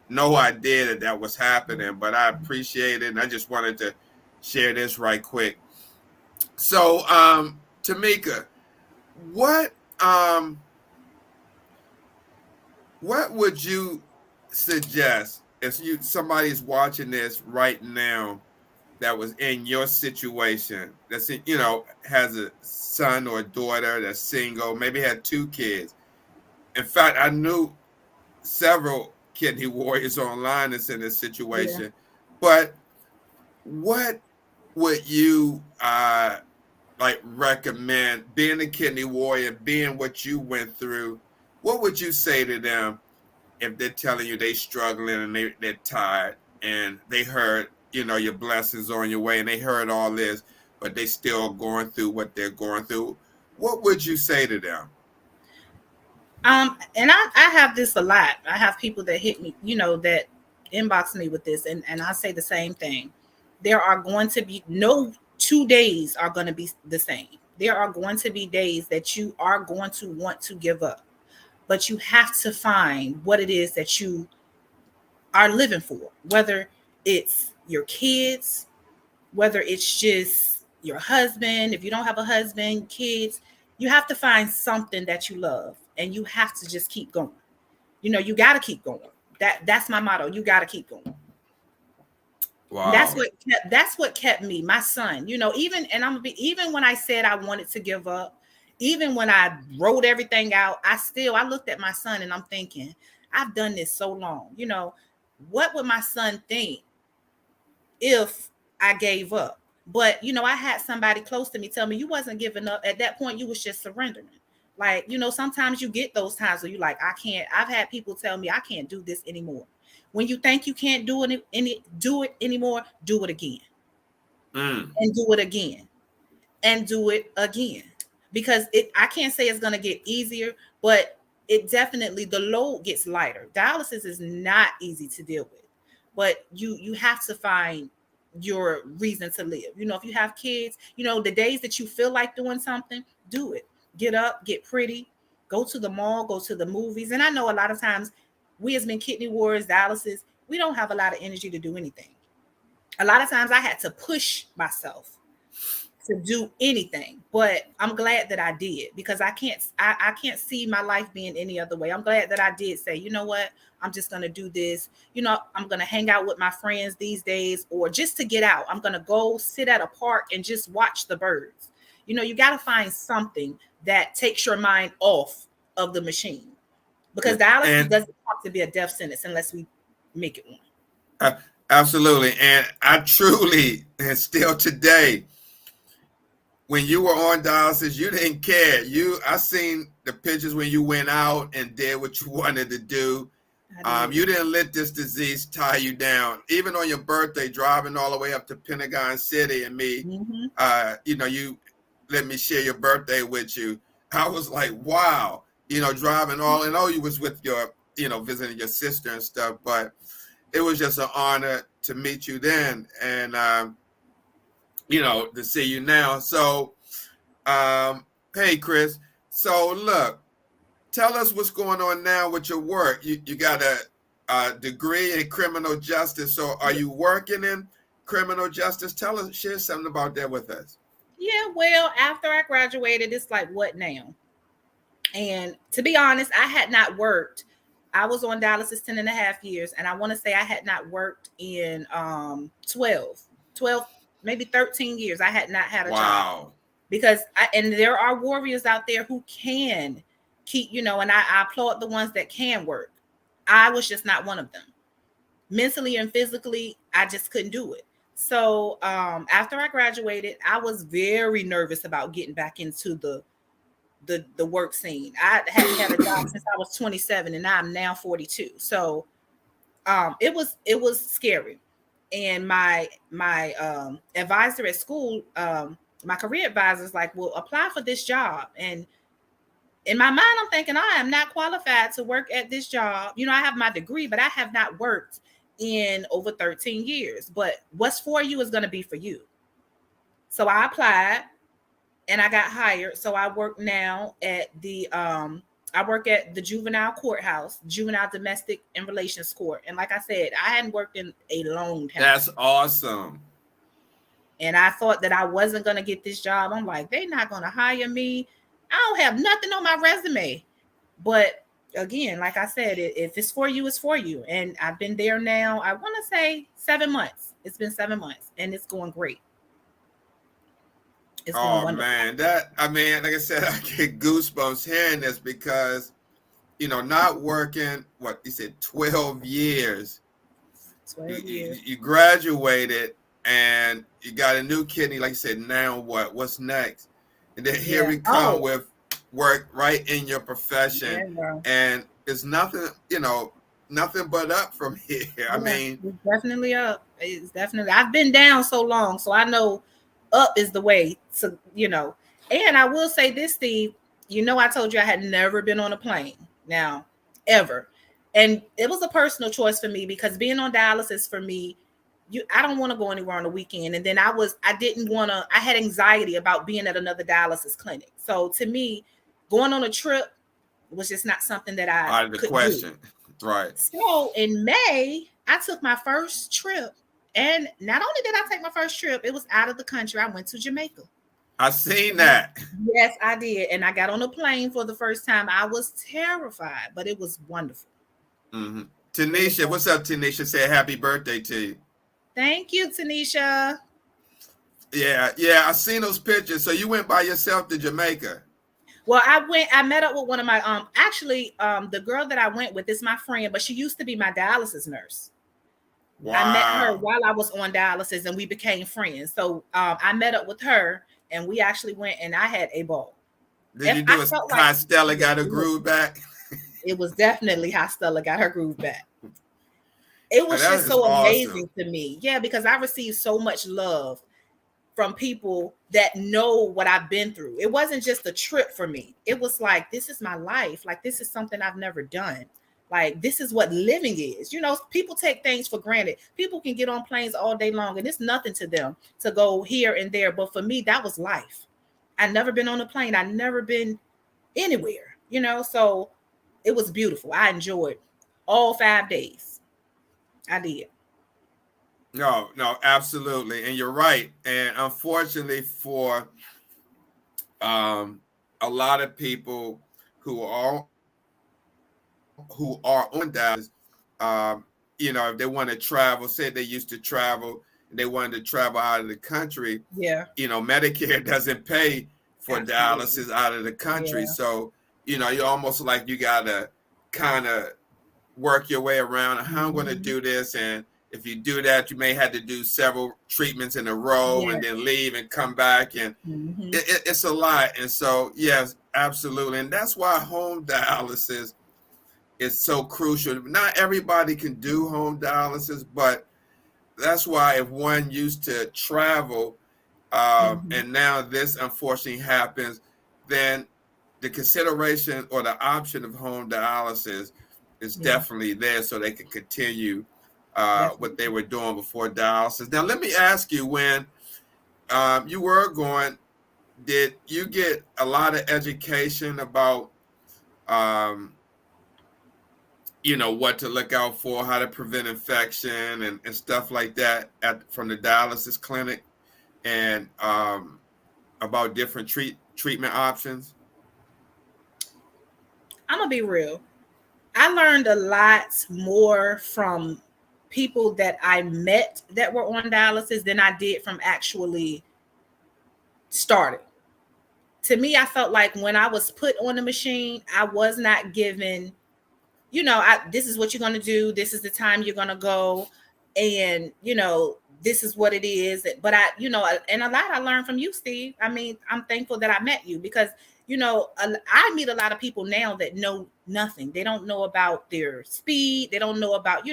no idea that that was happening, but I appreciate it, and I just wanted to share this right quick. So, Tamika, what um what would you suggest if somebody's watching this right now that was in your situation, that's has a son or a daughter that's single, maybe had two kids? In fact, I knew several kidney warriors online that's in this Yeah. situation. But what would you like recommend, being a kidney warrior, being what you went through? What would you say to them if they're telling you they struggling and they're tired, and they heard your blessings on your way, and they heard all this, but they still going through what they're going through? What would you say to them? And I have this a lot. I have people that hit me, that inbox me with this, and I say the same thing. There are going to be no 2 days are going to be the same. There are going to be days that you are going to want to give up, but you have to find what it is that you are living for, whether it's your kids, whether it's just your husband, if you don't have a husband, kids. You have to find something that you love, and you have to just keep going. You got to keep going. That's my motto. You got to keep going. And Wow. that's what kept me, my son. Even, and I'm gonna be, even when I said I wanted to give up, even when I wrote everything out, I looked at my son and I'm thinking, I've done this so long. What would my son think if I gave up? But I had somebody close to me tell me, you wasn't giving up. At that point, you was just surrendering. Like, sometimes you get those times where you like, I can't. I've had people tell me I can't do this anymore. When you think you can't do it anymore, do it again, Mm. and do it again, and do it again. Because I can't say it's gonna get easier, but it definitely, the load gets lighter. Dialysis is not easy to deal with, but you have to find your reason to live. If you have kids, the days that you feel like doing something, do it. Get up, get pretty, go to the mall, go to the movies. And I know a lot of times we, as men kidney warriors, dialysis, we don't have a lot of energy to do anything. A lot of times I had to push myself to do anything, but I'm glad that I did, because I can't see my life being any other way. I'm glad that I did say, you know what, I'm just going to do this. I'm going to hang out with my friends these days, or just to get out, I'm going to go sit at a park and just watch the birds. You got to find something that takes your mind off of the machine, because dialysis And doesn't have to be a death sentence unless we make it one. uh, absolutely. And I truly, and still today, when you were on dialysis, you didn't care. I seen the pictures when you went out and did what you wanted to do. I did. You didn't let this disease tie you down. Even on your birthday, driving all the way up to Pentagon City, and me, Mm-hmm. you let me share your birthday with you. I was like, wow, driving all, and you was with your, visiting your sister and stuff, but it was just an honor to meet you then, and to see you now. So, hey, Chris. So, look, tell us what's going on now with your work. You got a degree in criminal justice. So, are you working in criminal justice? Share something about that with us. Yeah, well, after I graduated, it's like, what now? And to be honest, I had not worked. I was on dialysis 10 and a half years. And I want to say I had not worked in 12, maybe 13 years. I had not had a job, Wow. because and there are warriors out there who can keep, and I applaud the ones that can work. I was just not one of them. Mentally and physically, I just couldn't do it. So after I graduated, I was very nervous about getting back into the work scene. I hadn't had a job since I was 27, and I'm now 42. So it was scary. And my advisor at school, my career advisor is like, well, apply for this job. And In my mind, I'm thinking I am not qualified to work at this job. I have my degree, but I have not worked in over 13 years. But what's for you is going to be for you. So I applied and I got hired. So I work now at I work at the juvenile courthouse, juvenile domestic and relations court. And like I said, I hadn't worked in a long time. That's awesome. And I thought that I wasn't going to get this job. I'm like, they're not going to hire me. I don't have nothing on my resume. But again, like I said, if it's for you, it's for you. And I've been there now, I want to say 7 months. It's been 7 months and it's going great. It's going wonderful. Man, like I said, I get goosebumps hearing this because, not working, what you said, 12 years. 12 years. You graduated and you got a new kidney. Like you said, now what? What's next? And then here we come with work right in your profession. Yeah. And it's nothing, nothing but up from here. Yeah, I mean, it's definitely up. It's definitely, I've been down so long, so I know up is the way to, And I will say this, Steve, I told you I had never been on a plane now, ever. And it was a personal choice for me because being on dialysis for me, I don't want to go anywhere on the weekend. And then I had anxiety about being at another dialysis clinic. So to me, going on a trip was just not something that I out of the question. Do. Right. So in May, I took my first trip. And not only did I take my first trip, it was out of the country. I went to Jamaica. I seen that. Yes, I did. And I got on a plane for the first time. I was terrified, but it was wonderful. Mm-hmm. Tanisha, what's up, Tanisha? Say happy birthday to you. Thank you, Tanisha. Yeah, I seen those pictures. So you went by yourself to Jamaica? Well, I met up with one of my, the girl that I went with is my friend, but she used to be my dialysis nurse. Wow. I met her while I was on dialysis and we became friends. So I met up with her and we actually went and I had a ball. Did you do how Stella got her groove back? It was definitely how Stella got her groove back. It was just so amazing to me. Yeah, because I received so much love from people that know what I've been through. It wasn't just a trip for me. It was like, this is my life. Like, this is something I've never done. Like, this is what living is. People take things for granted. People can get on planes all day long and it's nothing to them to go here and there. But for me, that was life. I'd never been on a plane. I'd never been anywhere, so it was beautiful. I enjoyed all 5 days. I did. No, absolutely. And you're right. And unfortunately for a lot of people who are on dialysis, if they want to travel, say they used to travel and they wanted to travel out of the country, Medicare doesn't pay for dialysis out of the country. Yeah. So, you're almost like you got to kind of work your way around how I'm going to do this. And if you do that, you may have to do several treatments in a row and then leave and come back. And it's a lot. And so, yes, absolutely. And that's why home dialysis is so crucial. Not everybody can do home dialysis, but that's why if one used to travel and now this unfortunately happens, then the consideration or the option of home dialysis is definitely there so they can continue what they were doing before dialysis. Now, let me ask you, when you were going, did you get a lot of education about what to look out for, how to prevent infection and stuff like that from the dialysis clinic, and about different treatment options? I'm gonna be real. I learned a lot more from people that I met that were on dialysis than I did from actually starting. To me, I felt like when I was put on the machine, I was not given, this is what you're going to do. This is the time you're going to go. And, this is what it is. But and a lot I learned from you, Steve. I mean, I'm thankful that I met you because, I meet a lot of people now that know nothing. They don't know about their speed. They don't know about,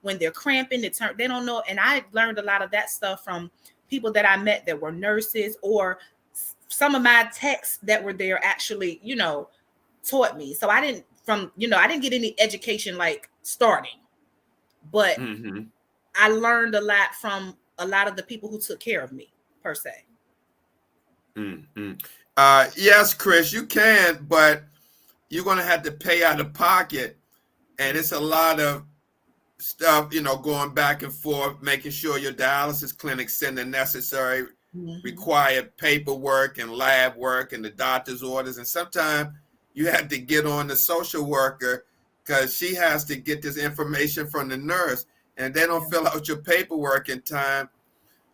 when they're cramping, they don't know. And I learned a lot of that stuff from people that I met that were nurses, or some of my techs that were there actually, taught me. So I didn't I didn't get any education like starting, but Mm-hmm. I learned a lot from a lot of the people who took care of me, per se. Mm-hmm. Yes, Chris, you can, but you're going to have to pay out of pocket. And it's a lot of stuff, going back and forth, making sure your dialysis clinic send the necessary required paperwork and lab work and the doctor's orders. And sometimes you have to get on the social worker because she has to get this information from the nurse. And they don't fill out your paperwork in time.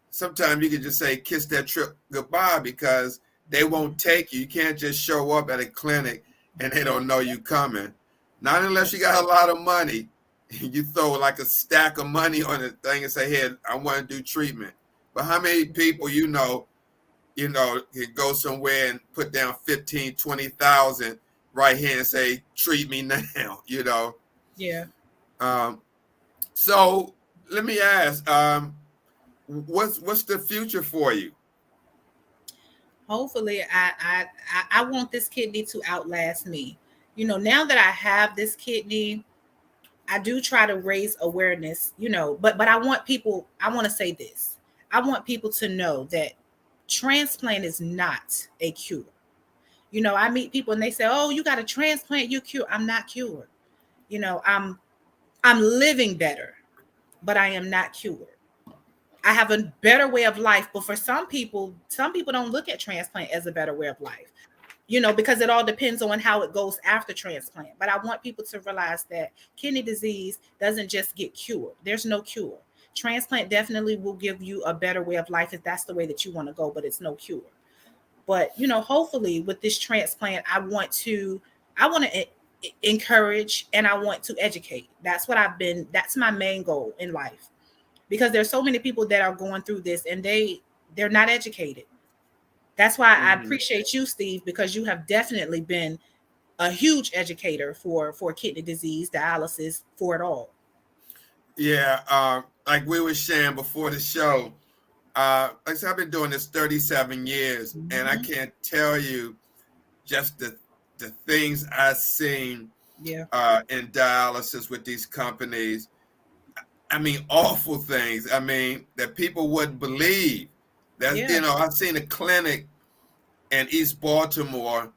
Sometimes you can just say, kiss that trip goodbye, because they won't take you. You can't just show up at a clinic and they don't know you coming. Not unless you got a lot of money. You throw like a stack of money on the thing and say, hey, I want to do treatment. But how many people can go somewhere and put down 15, 20,000 right here and say, treat me now, Yeah. So let me ask, what's the future for you? Hopefully I want this kidney to outlast me. Now that I have this kidney, I do try to raise awareness, but I want to say this. I want people to know that transplant is not a cure. I meet people and they say, "Oh, you got a transplant, you cured." I'm not cured. I'm living better, but I am not cured. I have a better way of life, but for some people don't look at transplant as a better way of life. Because it all depends on how it goes after transplant. But I want people to realize that kidney disease doesn't just get cured. There's no cure. Transplant definitely will give you a better way of life if that's the way that you want to go, but it's no cure. But, hopefully with this transplant, I want to encourage and I want to educate. That's my main goal in life, because there's so many people that are going through this and they're not educated. That's why I appreciate you, Steve, because you have definitely been a huge educator for kidney disease, dialysis, for it all. Yeah, like we were sharing before the show, like I said, I've been doing this 37 years, and I can't tell you just the things I've seen in dialysis with these companies. I mean, awful things. I mean, that people wouldn't believe. I've seen a clinic in East Baltimore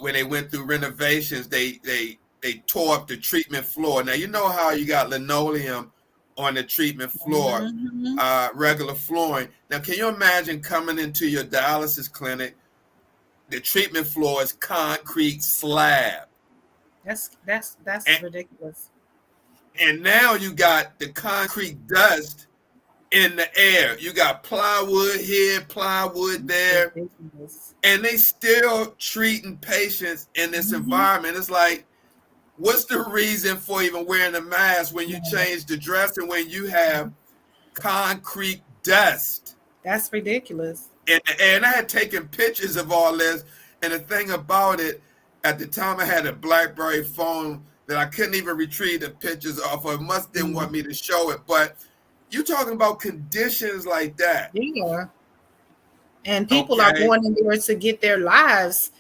when they went through renovations. They tore up the treatment floor. Now, you know how you got linoleum on the treatment floor, regular flooring. Now, can you imagine coming into your dialysis clinic? The treatment floor is concrete slab. That's ridiculous. And now you got the concrete dust in the air. You got plywood here, plywood there, and they still treating patients in this environment. It's like, what's the reason for even wearing a mask when you change the dressing when you have concrete dust? That's ridiculous. And I had taken pictures of all this, and the thing about it, at the time I had a BlackBerry phone that I couldn't even retrieve the pictures off of. Must didn't want me to show it, but you're talking about conditions like that. Yeah. And people are going in there to get their lives,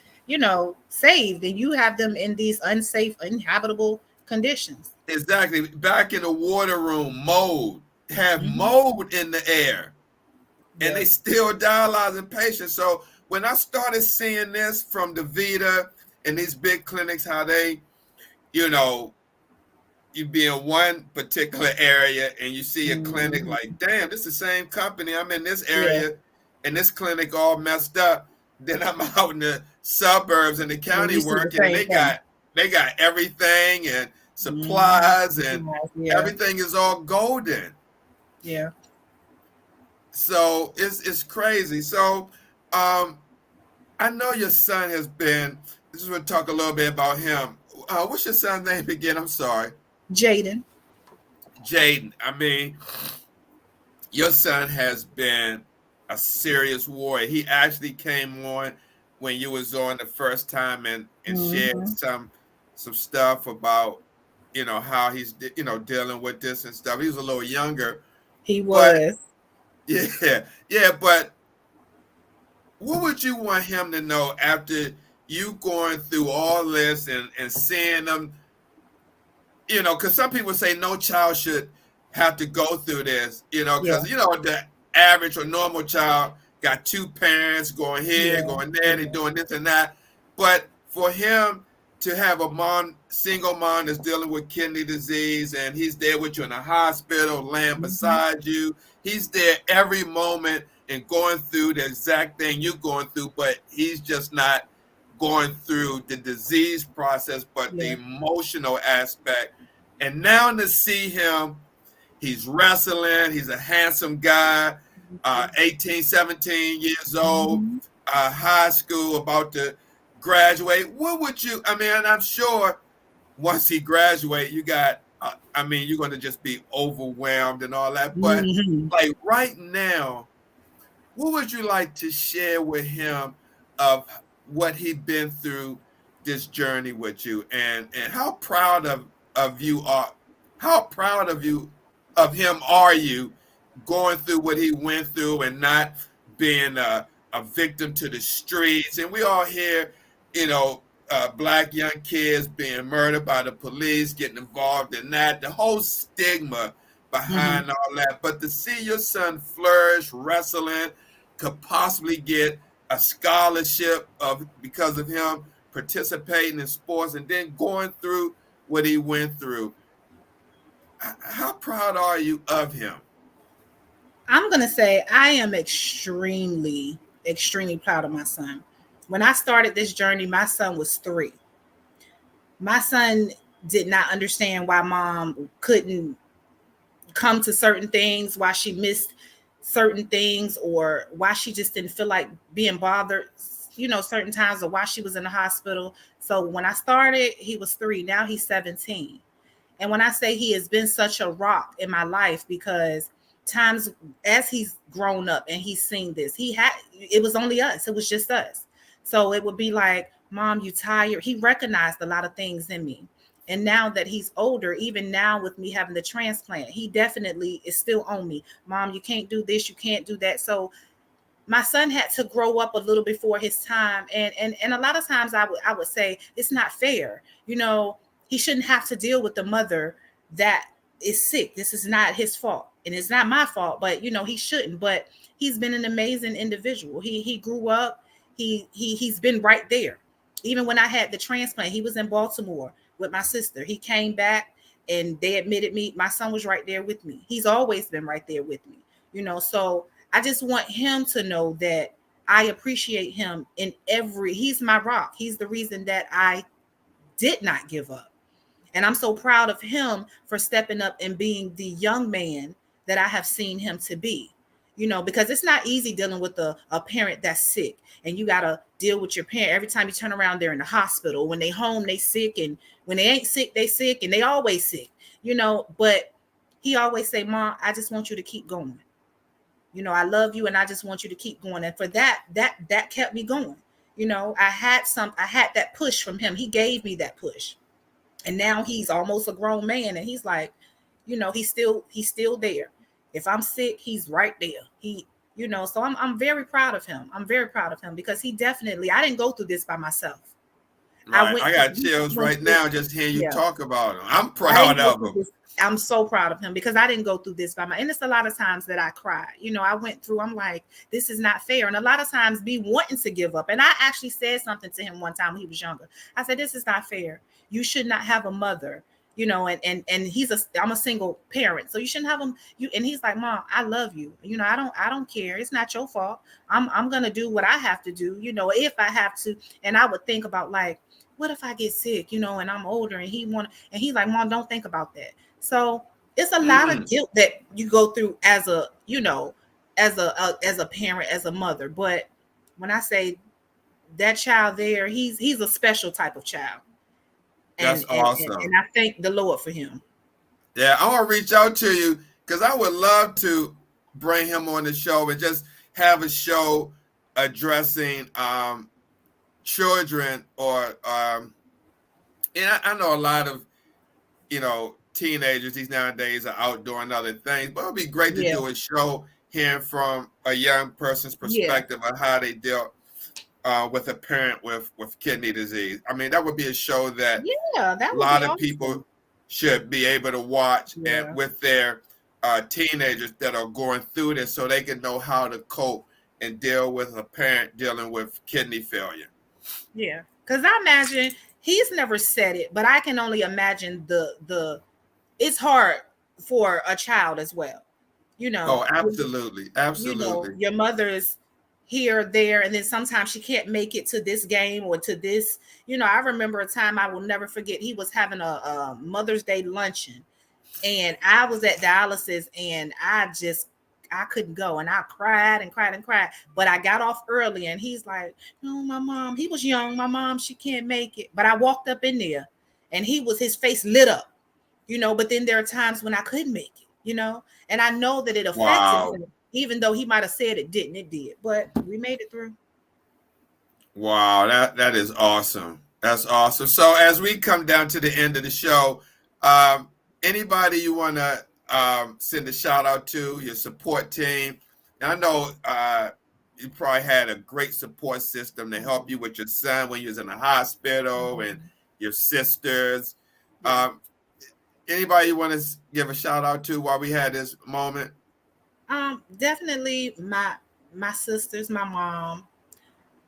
saved, and you have them in these unsafe, uninhabitable conditions. Exactly. Back in the water room, mold in the air, and they still dialyzing patients. So when I started seeing this from DaVita and these big clinics, how they, you be in one particular area and you see a clinic like, damn, this is the same company. I'm in this area and this clinic all messed up. Then I'm out in the suburbs and the county working, and they got everything and supplies and everything is all golden. Yeah. So it's crazy. So I know your son has been. Just want to talk a little bit about him. What's your son's name again? I'm sorry. Jaden. I mean, your son has been a serious warrior. He actually came on when you was on the first time and shared some stuff about, how he's, dealing with this and stuff. He was a little younger. He was. But, yeah, but what would you want him to know after you going through all this and seeing them, you know, because some people say no child should have to go through this, you know, Yeah. because, you know, the average or normal child got two parents going here, Yeah. going there, Yeah. they doing this and that. But for him to have a mom, single mom that's dealing with kidney disease, and he's there with you in the hospital, laying beside you, he's there every moment and going through the exact thing you're going through, but he's just not going through the disease process, but the Yeah. emotional aspect. And now to see him, he's wrestling, he's a handsome guy, 18, 17 years old, Mhm. high school, about to graduate. What would you, I mean, and I'm sure once he graduate, you got, I mean, you're going to just be overwhelmed and all that. But Mhm. like right now, what would you like to share with him of what he'd been through this journey with you, and how proud of you are, how proud of you of him are you going through what he went through and not being a victim to the streets? And we all hear, you know, black young kids being murdered by the police, getting involved in that, the whole stigma Mhm. behind all that. But to see your son flourish, wrestling, could possibly get a scholarship of because of him participating in sports and then going through what he went through. How proud are you of him? I'm gonna say I am extremely, extremely proud of my son. When I started this journey, my son was 3. My son did not understand why mom couldn't come to certain things, why she missed certain things, or why she just didn't feel like being bothered, certain times, or why she was in the hospital. So when I started, he was 3. Now he's 17. And when I say he has been such a rock in my life, because times as he's grown up and he's seen this, it was only us. It was just us. So it would be like, Mom, you tired? He recognized a lot of things in me. And now that he's older, even now with me having the transplant, he definitely is still on me. Mom, you can't do this, you can't do that. So my son had to grow up a little before his time, and a lot of times I would say it's not fair. He shouldn't have to deal with the mother that is sick. This is not his fault, and it's not my fault, but he shouldn't. But he's been an amazing individual. He grew up. He's been right there. Even when I had the transplant, he was in Baltimore with my sister. He came back and they admitted me. My son was right there with me. He's always been right there with me. So I just want him to know that I appreciate him he's my rock. He's the reason that I did not give up. And I'm so proud of him for stepping up and being the young man that I have seen him to be. Because it's not easy dealing with a parent that's sick, and you got to deal with your parent. Every time you turn around, they're in the hospital. When they home, they sick. And when they ain't sick, they sick, and they always sick, but he always say, Mom, I just want you to keep going. I love you and I just want you to keep going. And for that kept me going. I had that push from him. He gave me that push. And now he's almost a grown man, and he's like, he's still there. If I'm sick, he's right there. So I'm very proud of him. I'm very proud of him because I didn't go through this by myself. Right, I got chills Went right through, now just hearing you yeah. talk about him. I'm I proud didn't go of through him. this. I'm so proud of him because I didn't go through this by and it's a lot of times that I cry. I went through, I'm like, this is not fair. And a lot of times be wanting to give up. And I actually said something to him one time when he was younger. I said, this is not fair. You should not have a mother, and I'm a single parent. So you shouldn't have him. And he's like, Mom, I love you. I don't care. It's not your fault. I'm going to do what I have to do, if I have to. And I would think about like, what if I get sick, and I'm older and he's like, Mom, don't think about that. So it's a lot of guilt that you go through as as a parent, as a mother. But when I say that child there, he's a special type of child. That's And awesome. I thank the Lord for him. Yeah, I want to reach out to you because I would love to bring him on the show and just have a show addressing children or and I know a lot of teenagers these nowadays are out doing other things, but it'd be great to Yeah. do a show hearing from a young person's Yeah. perspective on how they dealt with a parent with kidney disease. I mean, that would be a show that Yeah, that a would be lot of awesome. people should be able to watch, and Yeah. with their teenagers that are going through this, so they can know how to cope and deal with a parent dealing with kidney failure. Yeah. Because I imagine he's never said it, but I can only imagine it's hard for a child as well. You Oh, know, absolutely, absolutely. your mother's here, there, and then sometimes she can't make it to this game or to this. I remember a time I will never forget. He was having a Mother's Day luncheon, and I was at dialysis, and I couldn't go, and I cried and cried and cried. But I got off early, and he's like, "No, my mom." He was young. My mom, she can't make it. But I walked up in there, and his face lit up. But then there are times when I couldn't make it. And I know that it affected Wow. him, even though he might have said it didn't. It did, but we made it through. Wow, that is awesome. That's awesome. So as we come down to the end of the show, anybody you want to send a shout out to, your support team? And I know you probably had a great support system to help you with your son when he was in the hospital, and your sisters. Um, Anybody you want to give a shout out to while we had this moment? Definitely my sisters, my mom,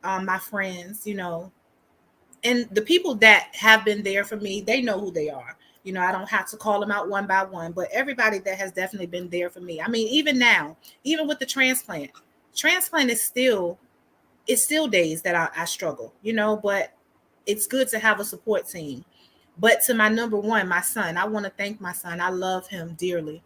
my friends, and the people that have been there for me, they know who they are. I don't have to call them out one by one, but everybody that has definitely been there for me. I mean, even now, even with the transplant is still, it's still days that I struggle, but it's good to have a support team. But to my number one, my son, I want to thank my son. I love him dearly.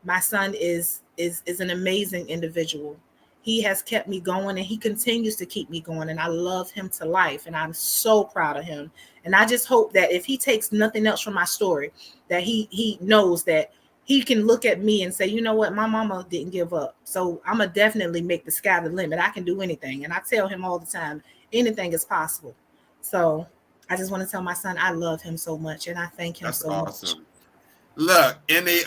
My son is an amazing individual. He has kept me going, and he continues to keep me going, and I love him to life, and I'm so proud of him. And I just hope that if he takes nothing else from my story, that he knows that he can look at me and say, you know what, my mama didn't give up, so I'm gonna definitely make the sky the limit. I can do anything, and I tell him all the time, anything is possible. So I just want to tell my son I love him so much, and I thank him That's so much. awesome. Look, any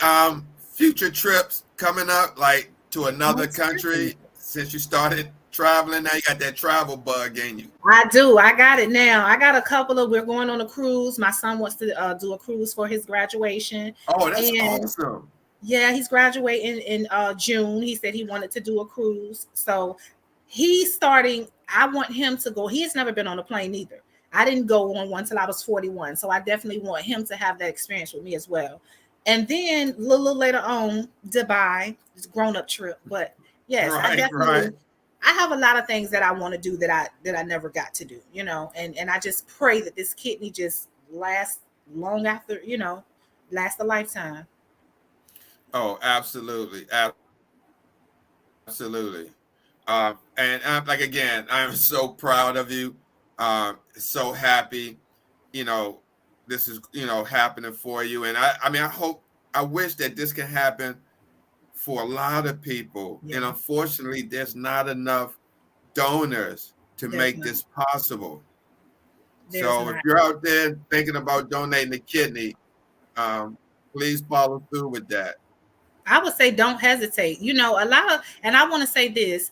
future trips coming up, like to another Most definitely. country, since you started traveling? Now you got that travel bug in you. I do. I got it now. I got a couple of. We're going on a cruise. My son wants to do a cruise for his graduation, Oh, that's and awesome. yeah, he's graduating in June. He said he wanted to do a cruise, so he's starting. I want him to go. He has never been on a plane either. I didn't go on one till I was 41, so I definitely want him to have that experience with me as well. And then a little later on, Dubai, it's a grown-up trip. But yes, I Right, right. definitely, I have a lot of things that I want to do that I never got to do, and I just pray that this kidney just lasts long after, lasts a lifetime. Oh, absolutely, absolutely. And like again, I'm so proud of you. So happy, you know, this is happening for you. And I mean, I wish that this can happen for a lot of people. Yeah, And unfortunately, there's not enough donors to there's make not. this possible. There's So if not. you're out there thinking about donating a kidney, um, please follow through with that. I would say don't hesitate. A lot of, and I want to say this,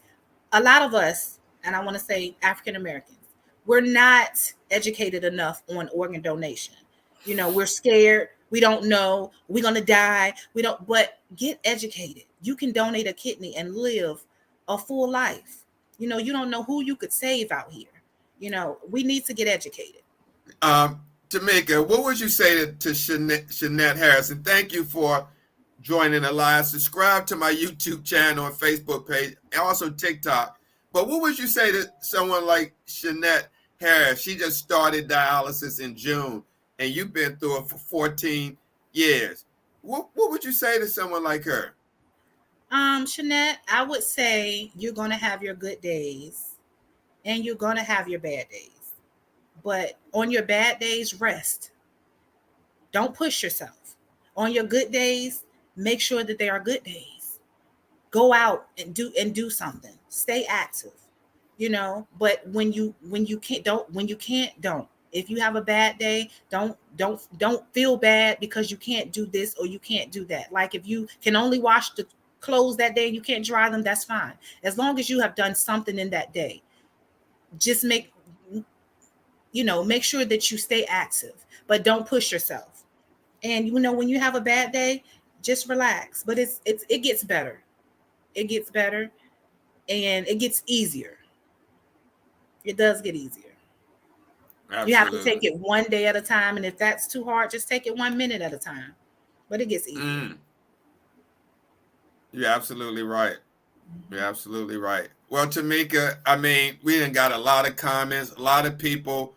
a lot of us, and I want to say African Americans, we're not educated enough on organ donation. We're scared. We don't know. We're going to die. We don't, but get educated. You can donate a kidney and live a full life. You don't know who you could save out here. We need to get educated. Tamika, what would you say to Shanette Harrison? Thank you for joining the live. Subscribe to my YouTube channel and Facebook page, and also TikTok. But what would you say to someone like Shanette Harris? She just started dialysis in June, and you've been through it for 14 years. What would you say to someone like her? Shanette, I would say you're going to have your good days and you're going to have your bad days. But on your bad days, rest. Don't push yourself. On your good days, make sure that they are good days. Go out and do something. Stay active. But when you can't, don't. When you can't, don't. If you have a bad day, don't feel bad because you can't do this or you can't do that. Like if you can only wash the clothes that day and you can't dry them, that's fine. As long as you have done something in that day. just make sure that you stay active, but don't push yourself. And when you have a bad day, just relax. But it gets better. It gets better, and it gets easier. It does get easier. You have to take Absolutely. it one day at a time, and if that's too hard, just take it 1 minute at a time. But it gets easier. Mm, you're absolutely right. You're absolutely right. Well, Tamika, I mean, we done got a lot of comments, a lot of people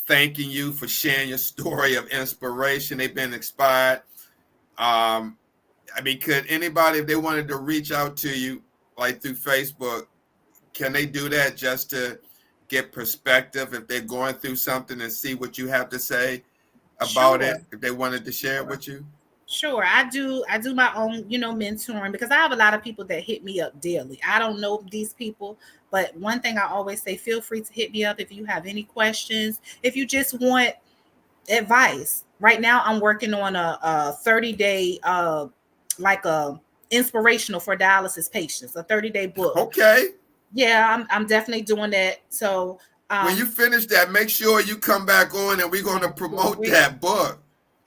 thanking you for sharing your story of inspiration. They've been inspired. Um, I mean, could anybody, if they wanted to reach out to you, like through Facebook, can they do that just to get perspective if they're going through something and see what you have to say about Sure. it, if they wanted to share it Sure. with you? Sure, I do my own, mentoring, because I have a lot of people that hit me up daily. I don't know these people, but one thing I always say, feel free to hit me up if you have any questions, if you just want advice. Right now I'm working on a 30-day like a inspirational for dialysis patients, a 30-day book. Okay. Yeah, I'm definitely doing that. So When you finish that, make sure you come back on and we're going I to sure promote will. that book.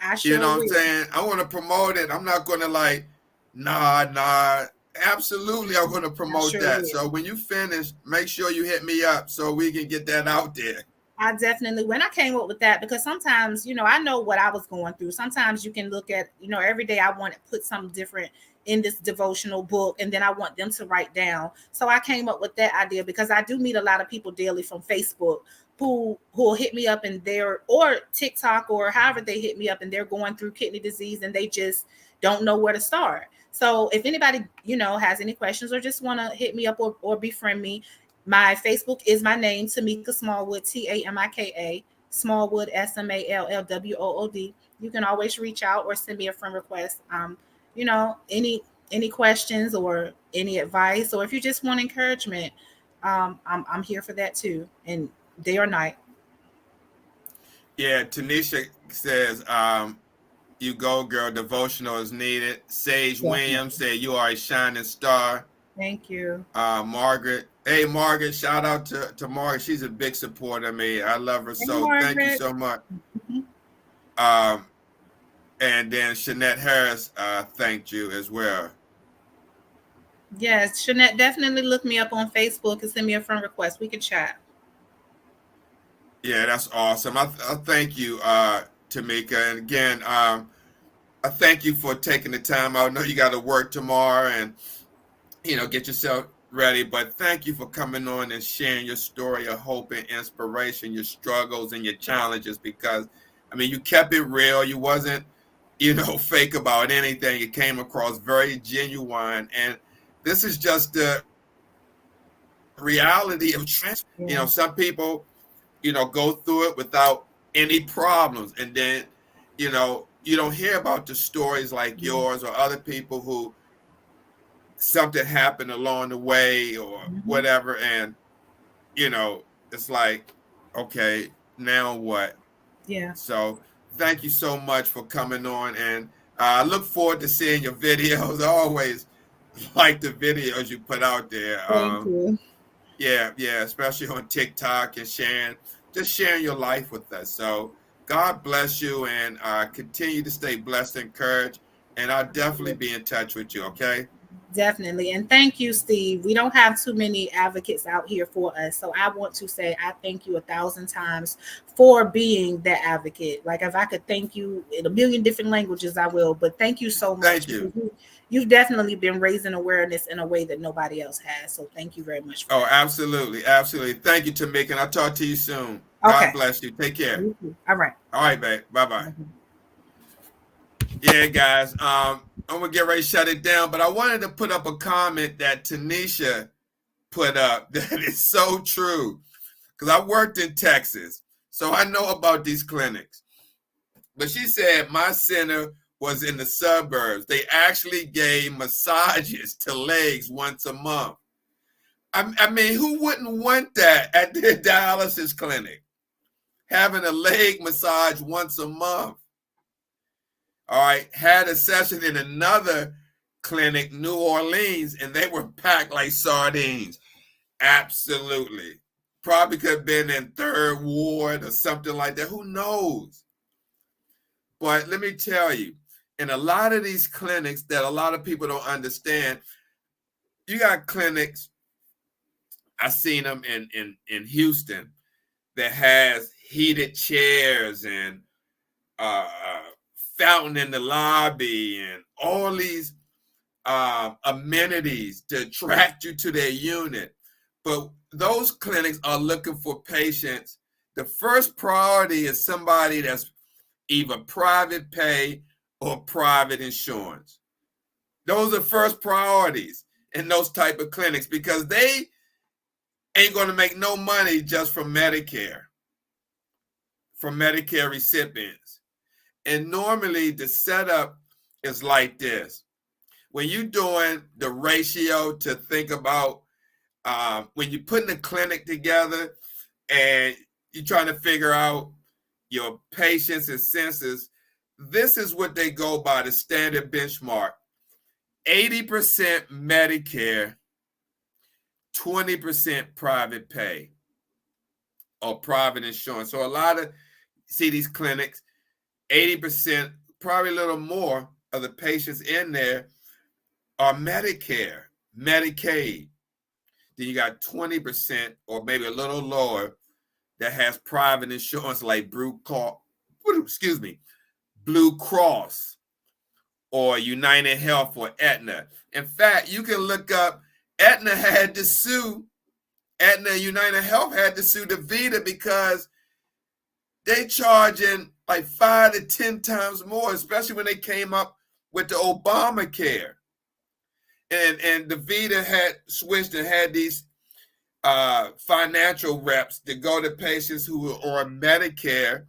I You sure know what I'm will. saying? I want to promote it. I'm not going to like, nah. Absolutely, I'm going to I promote sure that. will. So when you finish, make sure you hit me up so we can get that out there. I definitely, when I came up with that, because sometimes, I know what I was going through. Sometimes you can look at, every day I want to put something different in this devotional book, and then I want them to write down. So I came up with that idea because I do meet a lot of people daily from Facebook who'll hit me up, and they're, or TikTok, or however they hit me up, and they're going through kidney disease and they just don't know where to start. So if anybody, has any questions or just want to hit me up, or befriend me, my Facebook is my name, Tamika Smallwood, Tamika, Smallwood, Smallwood. You can always reach out or send me a friend request. Any questions or any advice, or if you just want encouragement, I'm here for that too. And day or night. Yeah, Tanisha says, you go, girl. Devotional is needed. Sage Williams Definitely. said, you are a shining star. Thank you. Margaret. Hey, Margaret, shout out to Margaret. She's a big supporter of me. I love her Hey, so. Thank you Margaret. so much. Mhm. Um, and then Shanette Harris thanked you as well. Yes, Shanette, definitely look me up on Facebook and send me a friend request. We can chat. Yeah, that's awesome. I thank you, Tamika. And again, I thank you for taking the time out. I know you got to work tomorrow and, get yourself ready. But thank you for coming on and sharing your story of hope and inspiration, your struggles and your challenges. Because, I mean, you kept it real. You wasn't, fake about anything. It came across very genuine. And this is just the reality of trans. Yeah. Some people, go through it without any problems. And then, you don't hear about the stories like yours or other people who something happened along the way or Mhm. whatever. And, it's like, okay, now what? Yeah. So thank you so much for coming on. And I look forward to seeing your videos. I always like the videos you put out there. Thank you. Yeah, especially on TikTok and sharing your life with us. So God bless you and continue to stay blessed and encouraged. And I'll definitely be in touch with you. Okay. Definitely. And thank you, Steve. We don't have too many advocates out here for us. So I want to say I thank you 1,000 times for being that advocate. Like, if I could thank you in a million different languages, I will. But thank you so much, Thank you. because you've definitely been raising awareness in a way that nobody else has. So thank you very much for Oh, that. absolutely. Absolutely. Thank you, Tamika. And I'll talk to you soon. God Okay. bless you. Take care. You too. All right. All right, babe. Bye bye. Yeah, guys. I'm gonna get ready to shut it down, but I wanted to put up a comment that Tanisha put up that is so true. Because I worked in Texas, so I know about these clinics. But she said my center was in the suburbs. They actually gave massages to legs once a month. I mean, who wouldn't want that at their dialysis clinic? Having a leg massage once a month. All right. Had a session in another clinic, New Orleans, and they were packed like sardines. Absolutely. Probably could have been in 3rd Ward or something like that. Who knows? But let me tell you, in a lot of these clinics that a lot of people don't understand, you got clinics, I've seen them in Houston, that has heated chairs and fountain in the lobby and all these amenities to attract you to their unit. But those clinics are looking for patients. The first priority is somebody that's either private pay or private insurance. Those are first priorities in those type of clinics because they ain't going to make no money just from Medicare recipients. And normally the setup is like this. When you're doing the ratio to think about when you're putting a clinic together and you're trying to figure out your patients and census, this is what they go by, the standard benchmark. 80% Medicare, 20% private pay or private insurance. So a lot of, see these clinics, 80%, probably a little more of the patients in there are Medicare, Medicaid. Then you got 20% or maybe a little lower that has private insurance like Blue Cross or United Health or Aetna. In fact, you can look up, Aetna United Health had to sue DaVita because they charging like 5 to 10 times more, especially when they came up with the Obamacare. And DaVita had switched and had these financial reps to go to patients who are on Medicare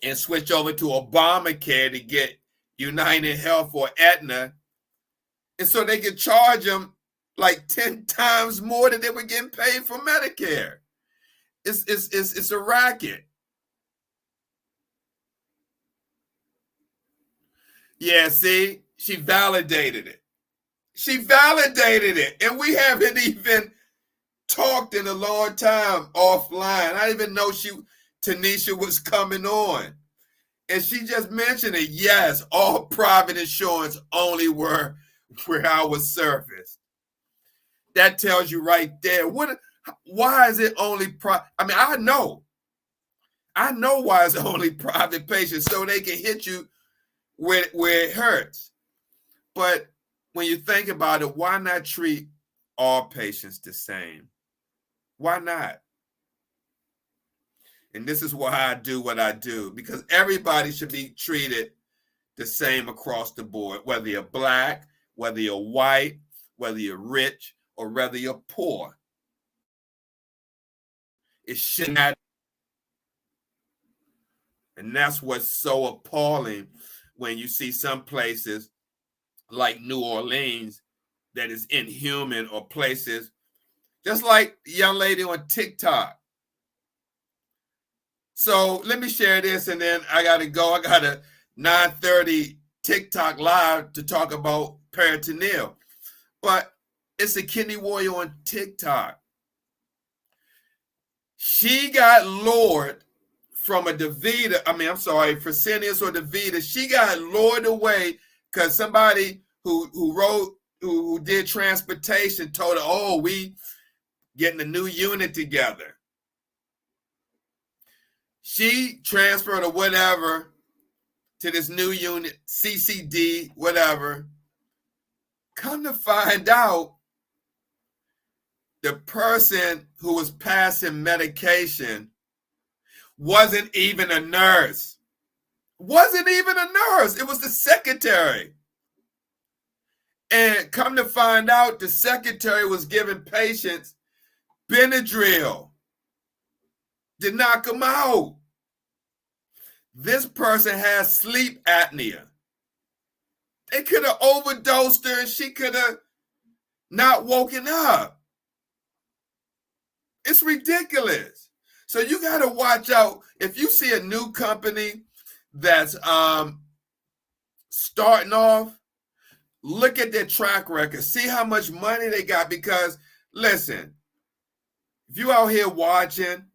and switch over to Obamacare to get United Health or Aetna. And so they could charge them like 10 times more than they were getting paid for Medicare. It's a racket. Yeah, see, she validated it. And we haven't even talked in a long time offline. I didn't even know Tanisha was coming on. And she just mentioned it. Yes, all private insurance only where I was serviced. That tells you right there. Why is it only private? I mean, I know why it's only private patients, so they can hit you where it hurts. But when you think about it, why not treat all patients the same? Why not? And this is why I do what I do, because everybody should be treated the same across the board, whether you're Black, whether you're white, whether you're rich, or whether you're poor. It should not. And that's what's so appalling when you see some places like New Orleans that is inhuman, or places just like the young lady on TikTok. So let me share this, and then I got to go. I got a 9:30 TikTok live to talk about peritoneal. But it's a kidney warrior on TikTok. She got lured from a DaVita, Fresenius or DaVita. She got lured away because somebody who did transportation told her, oh, we getting a new unit together. She transferred or whatever to this new unit, CCD, whatever. Come to find out, the person who was passing medication wasn't even a nurse. It was the secretary. And come to find out, the secretary was giving patients Benadryl to knock them out. This person has sleep apnea. They could have overdosed her and she could have not woken up. It's ridiculous. So you got to watch out. If you see a new company that's starting off, look at their track record. See how much money they got. Because, listen, if you out here watching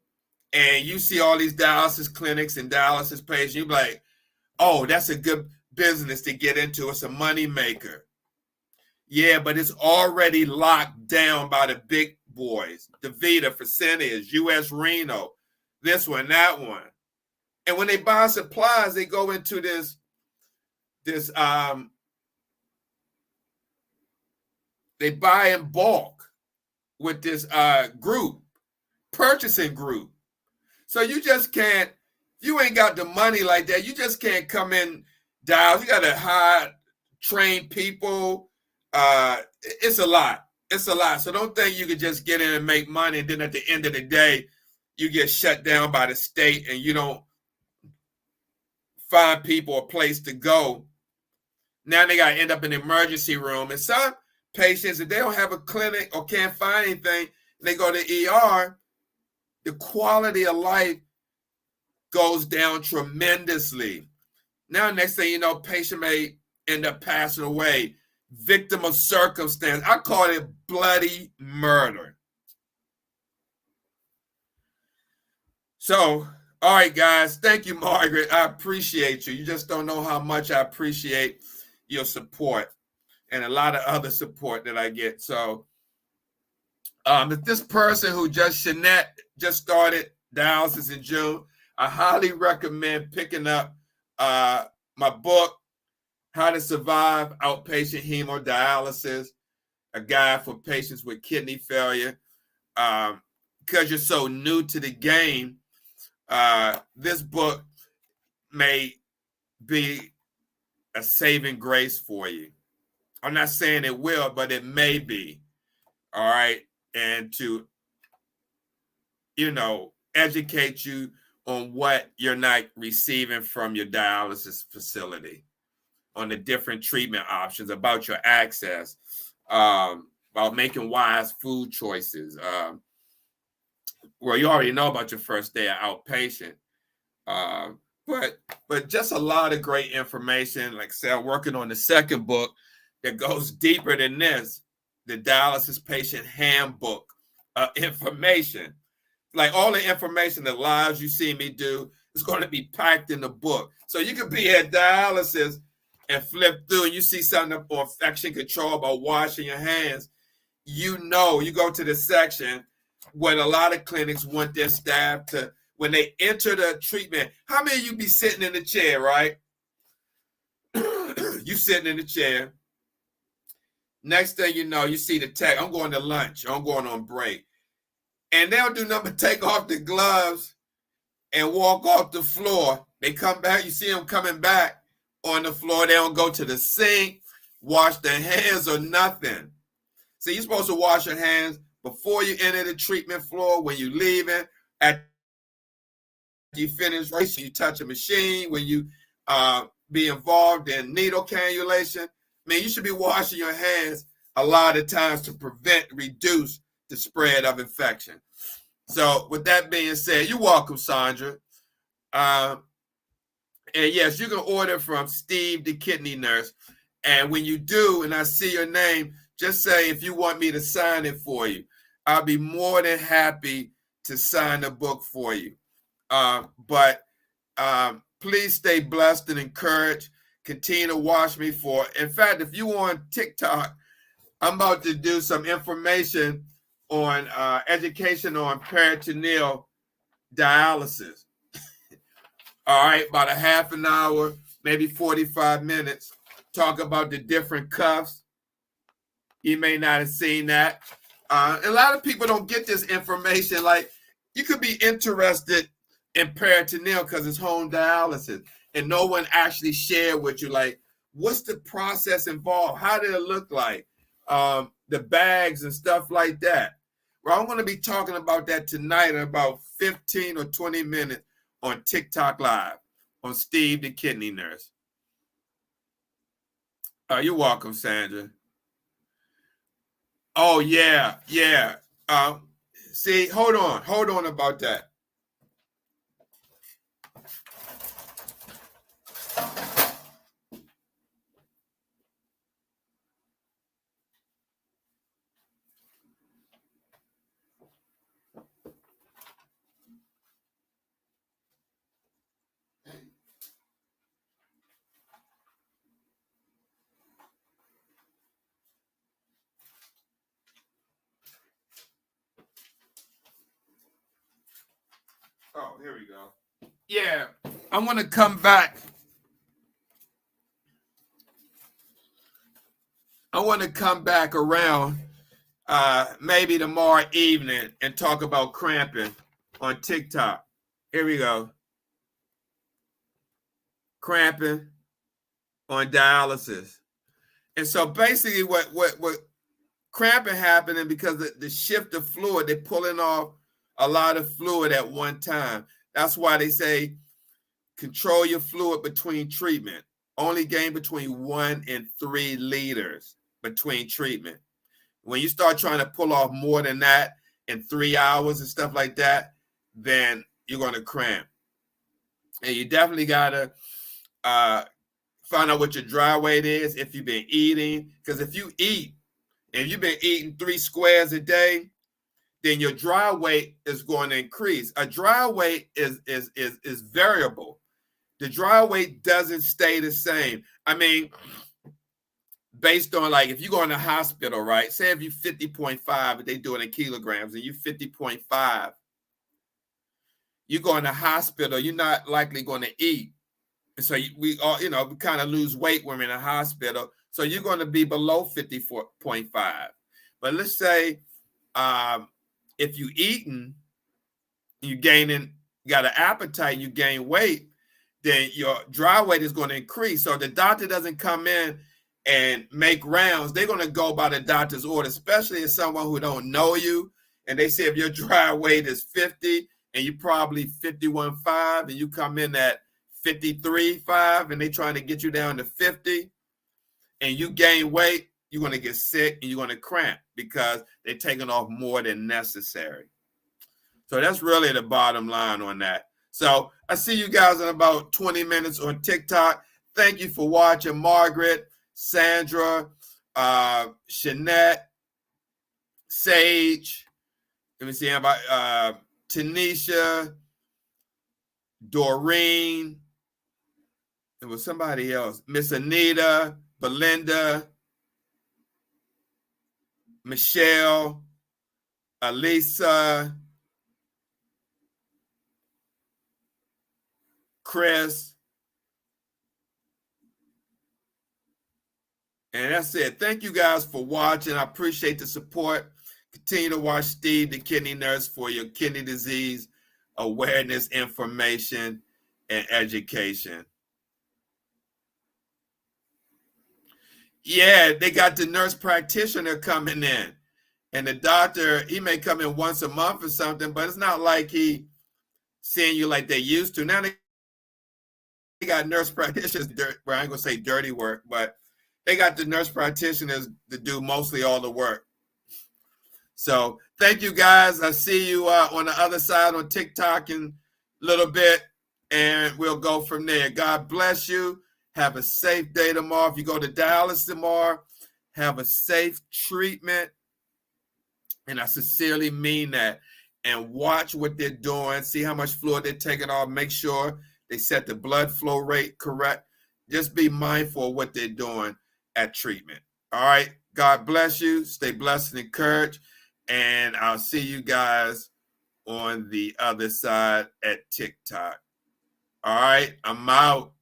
and you see all these dialysis clinics and dialysis patients, you be like, oh, that's a good business to get into. It's a money maker. Yeah, but it's already locked down by the big boys. DaVita, Fresenius, US Reno, this one, that one. And when they buy supplies, they go into this they buy in bulk with this purchasing group. So you just can't, you ain't got the money like that. You just can't come in dial. You got to hire trained people. It's a lot. It's a lot. So don't think you can just get in and make money, and then at the end of the day, you get shut down by the state and you don't find people a place to go. Now they got to end up in the emergency room. And some patients, if they don't have a clinic or can't find anything, they go to ER, the quality of life goes down tremendously. Now, next thing you know, patient may end up passing away, victim of circumstance. I call it bloody murder. So, all right, guys. Thank you, Margaret. I appreciate you. You just don't know how much I appreciate your support and a lot of other support that I get. So, if this person who Jeanette just started dialysis in June, I highly recommend picking up my book, How to Survive Outpatient Hemodialysis, a guide for patients with kidney failure. Because you're so new to the game, this book may be a saving grace for you. I'm not saying it will, but it may be. All right. And to, educate you on what you're not receiving from your dialysis facility, on the different treatment options, about your access, about making wise food choices. Well, you already know about your first day of outpatient. But just a lot of great information. Like I said, I'm working on the second book that goes deeper than this, the dialysis patient handbook information. Like all the information, the lives you see me do, is going to be packed in the book. So you could be at dialysis and flip through and you see something on infection control about washing your hands. You go to the section where a lot of clinics want their staff to, when they enter the treatment, how many of you be sitting in the chair, right? You sitting in the chair. Next thing you know, you see the tech. I'm going to lunch. I'm going on break. And they'll do nothing but take off the gloves and walk off the floor. They come back. You see them coming back on the floor. They don't go to the sink, wash their hands or nothing. So you're supposed to wash your hands before you enter the treatment floor, when you're leaving, after you finish, you touch a machine, when you be involved in needle cannulation. You should be washing your hands a lot of times to reduce the spread of infection. So with that being said, you're welcome, Sandra. And yes, you can order from Steve the Kidney Nurse. And when you do, and I see your name, just say if you want me to sign it for you. I'll be more than happy to sign the book for you. But please stay blessed and encouraged. Continue to watch me in fact, if you on TikTok, I'm about to do some information on education on peritoneal dialysis. All right, about a half an hour, maybe 45 minutes. Talk about the different cuffs. You may not have seen that. A lot of people don't get this information. Like, you could be interested in peritoneal because it's home dialysis, and no one actually shared with you, like, what's the process involved? How did it look like? The bags and stuff like that. Well, I'm going to be talking about that tonight in about 15 or 20 minutes on TikTok Live on Steve the Kidney Nurse. You're welcome, Sandra. Oh, yeah. See, hold on about that. Oh, here we go. Yeah, I want to come back. I want to come back around maybe tomorrow evening and talk about cramping on TikTok. Here we go. Cramping on dialysis. And so basically what cramping happening because the shift of fluid, they're pulling off a lot of fluid at one time. That's why they say control your fluid between treatment. Only gain between 1 and 3 liters between treatment. When you start trying to pull off more than that in 3 hours and stuff like that, then you're going to cramp. And you definitely got to find out what your dry weight is if you've been eating. Because if you eat, and you've been eating 3 squares a day, then your dry weight is going to increase. A dry weight is variable. The dry weight doesn't stay the same. I mean, based on like if you go in the hospital, right? Say if you're 50.5, if they do it in kilograms, and you're 50.5, you go in the hospital, you're not likely going to eat. And so we all, we kind of lose weight when we're in a hospital. So you're going to be below 54.5. But let's say if you eating, you got an appetite, you gain weight, then your dry weight is going to increase. So the doctor doesn't come in and make rounds. They're going to go by the doctor's order, especially as someone who don't know you. And they say if your dry weight is 50 and you probably 51.5 and you come in at 53.5 and they're trying to get you down to 50 and you gain weight, you're going to get sick and you're going to cramp because they're taking off more than necessary. So that's really the bottom line on that. So I see you guys in about 20 minutes on TikTok. Thank you for watching. Margaret, Sandra, Shanette, Sage, let me see about Tanisha, Doreen, it was somebody else, Miss Anita, Belinda, Michelle, Alisa, Chris. And that's it. Thank you guys for watching. I appreciate the support. Continue to watch Steve, the Kidney Nurse, for your kidney disease awareness, information, and education. Yeah, they got the nurse practitioner coming in. And the doctor, he may come in once a month or something, but it's not like he seeing you like they used to. Now they got nurse practitioners, well, I ain't going to say dirty work, but they got the nurse practitioners to do mostly all the work. So thank you, guys. I see you on the other side on TikTok in a little bit, and we'll go from there. God bless you. Have a safe day tomorrow. If you go to dialysis tomorrow, have a safe treatment. And I sincerely mean that. And watch what they're doing. See how much fluid they're taking off. Make sure they set the blood flow rate correct. Just be mindful of what they're doing at treatment. All right. God bless you. Stay blessed and encouraged. And I'll see you guys on the other side at TikTok. All right. I'm out.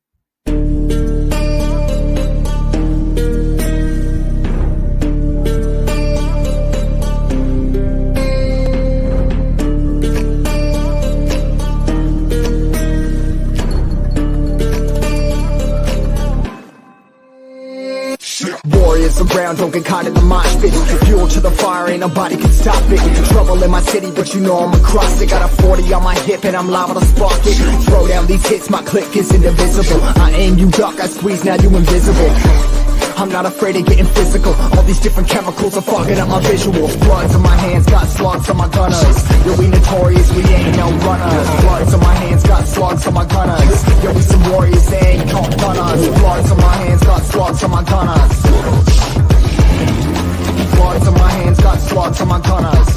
Warriors around, don't get caught in the mosh pit. Fuel to the fire, ain't nobody can stop it. Trouble in my city, but you know I'm across it. Got a 40 on my hip and I'm liable to spark it. Throw down these hits, my click is indivisible. I aim, you duck, I squeeze, now you invisible. I'm not afraid of getting physical. All these different chemicals are fogging up my visuals. Bloods on my hands, got slugs on my gunners. Yo, we notorious, we ain't no runners. Bloods on my hands, got slugs on my gunners. Yo, we some warriors, they ain't called gunners. Bloods on my hands, got slugs on my gunners. Bloods on my hands, got slugs on my gunners.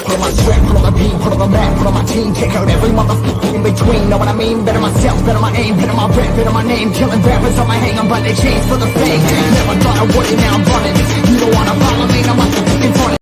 Put on my sweat, put on the beat, put on the map, put on my team. Take out every motherfucker in between. Know what I mean? Better myself, better my aim, better my rap, better my name. Killing rappers on my hang, I'm by their chains for the fame. Never thought I would, and now I'm running. You don't wanna follow me, I'm up to fucking front.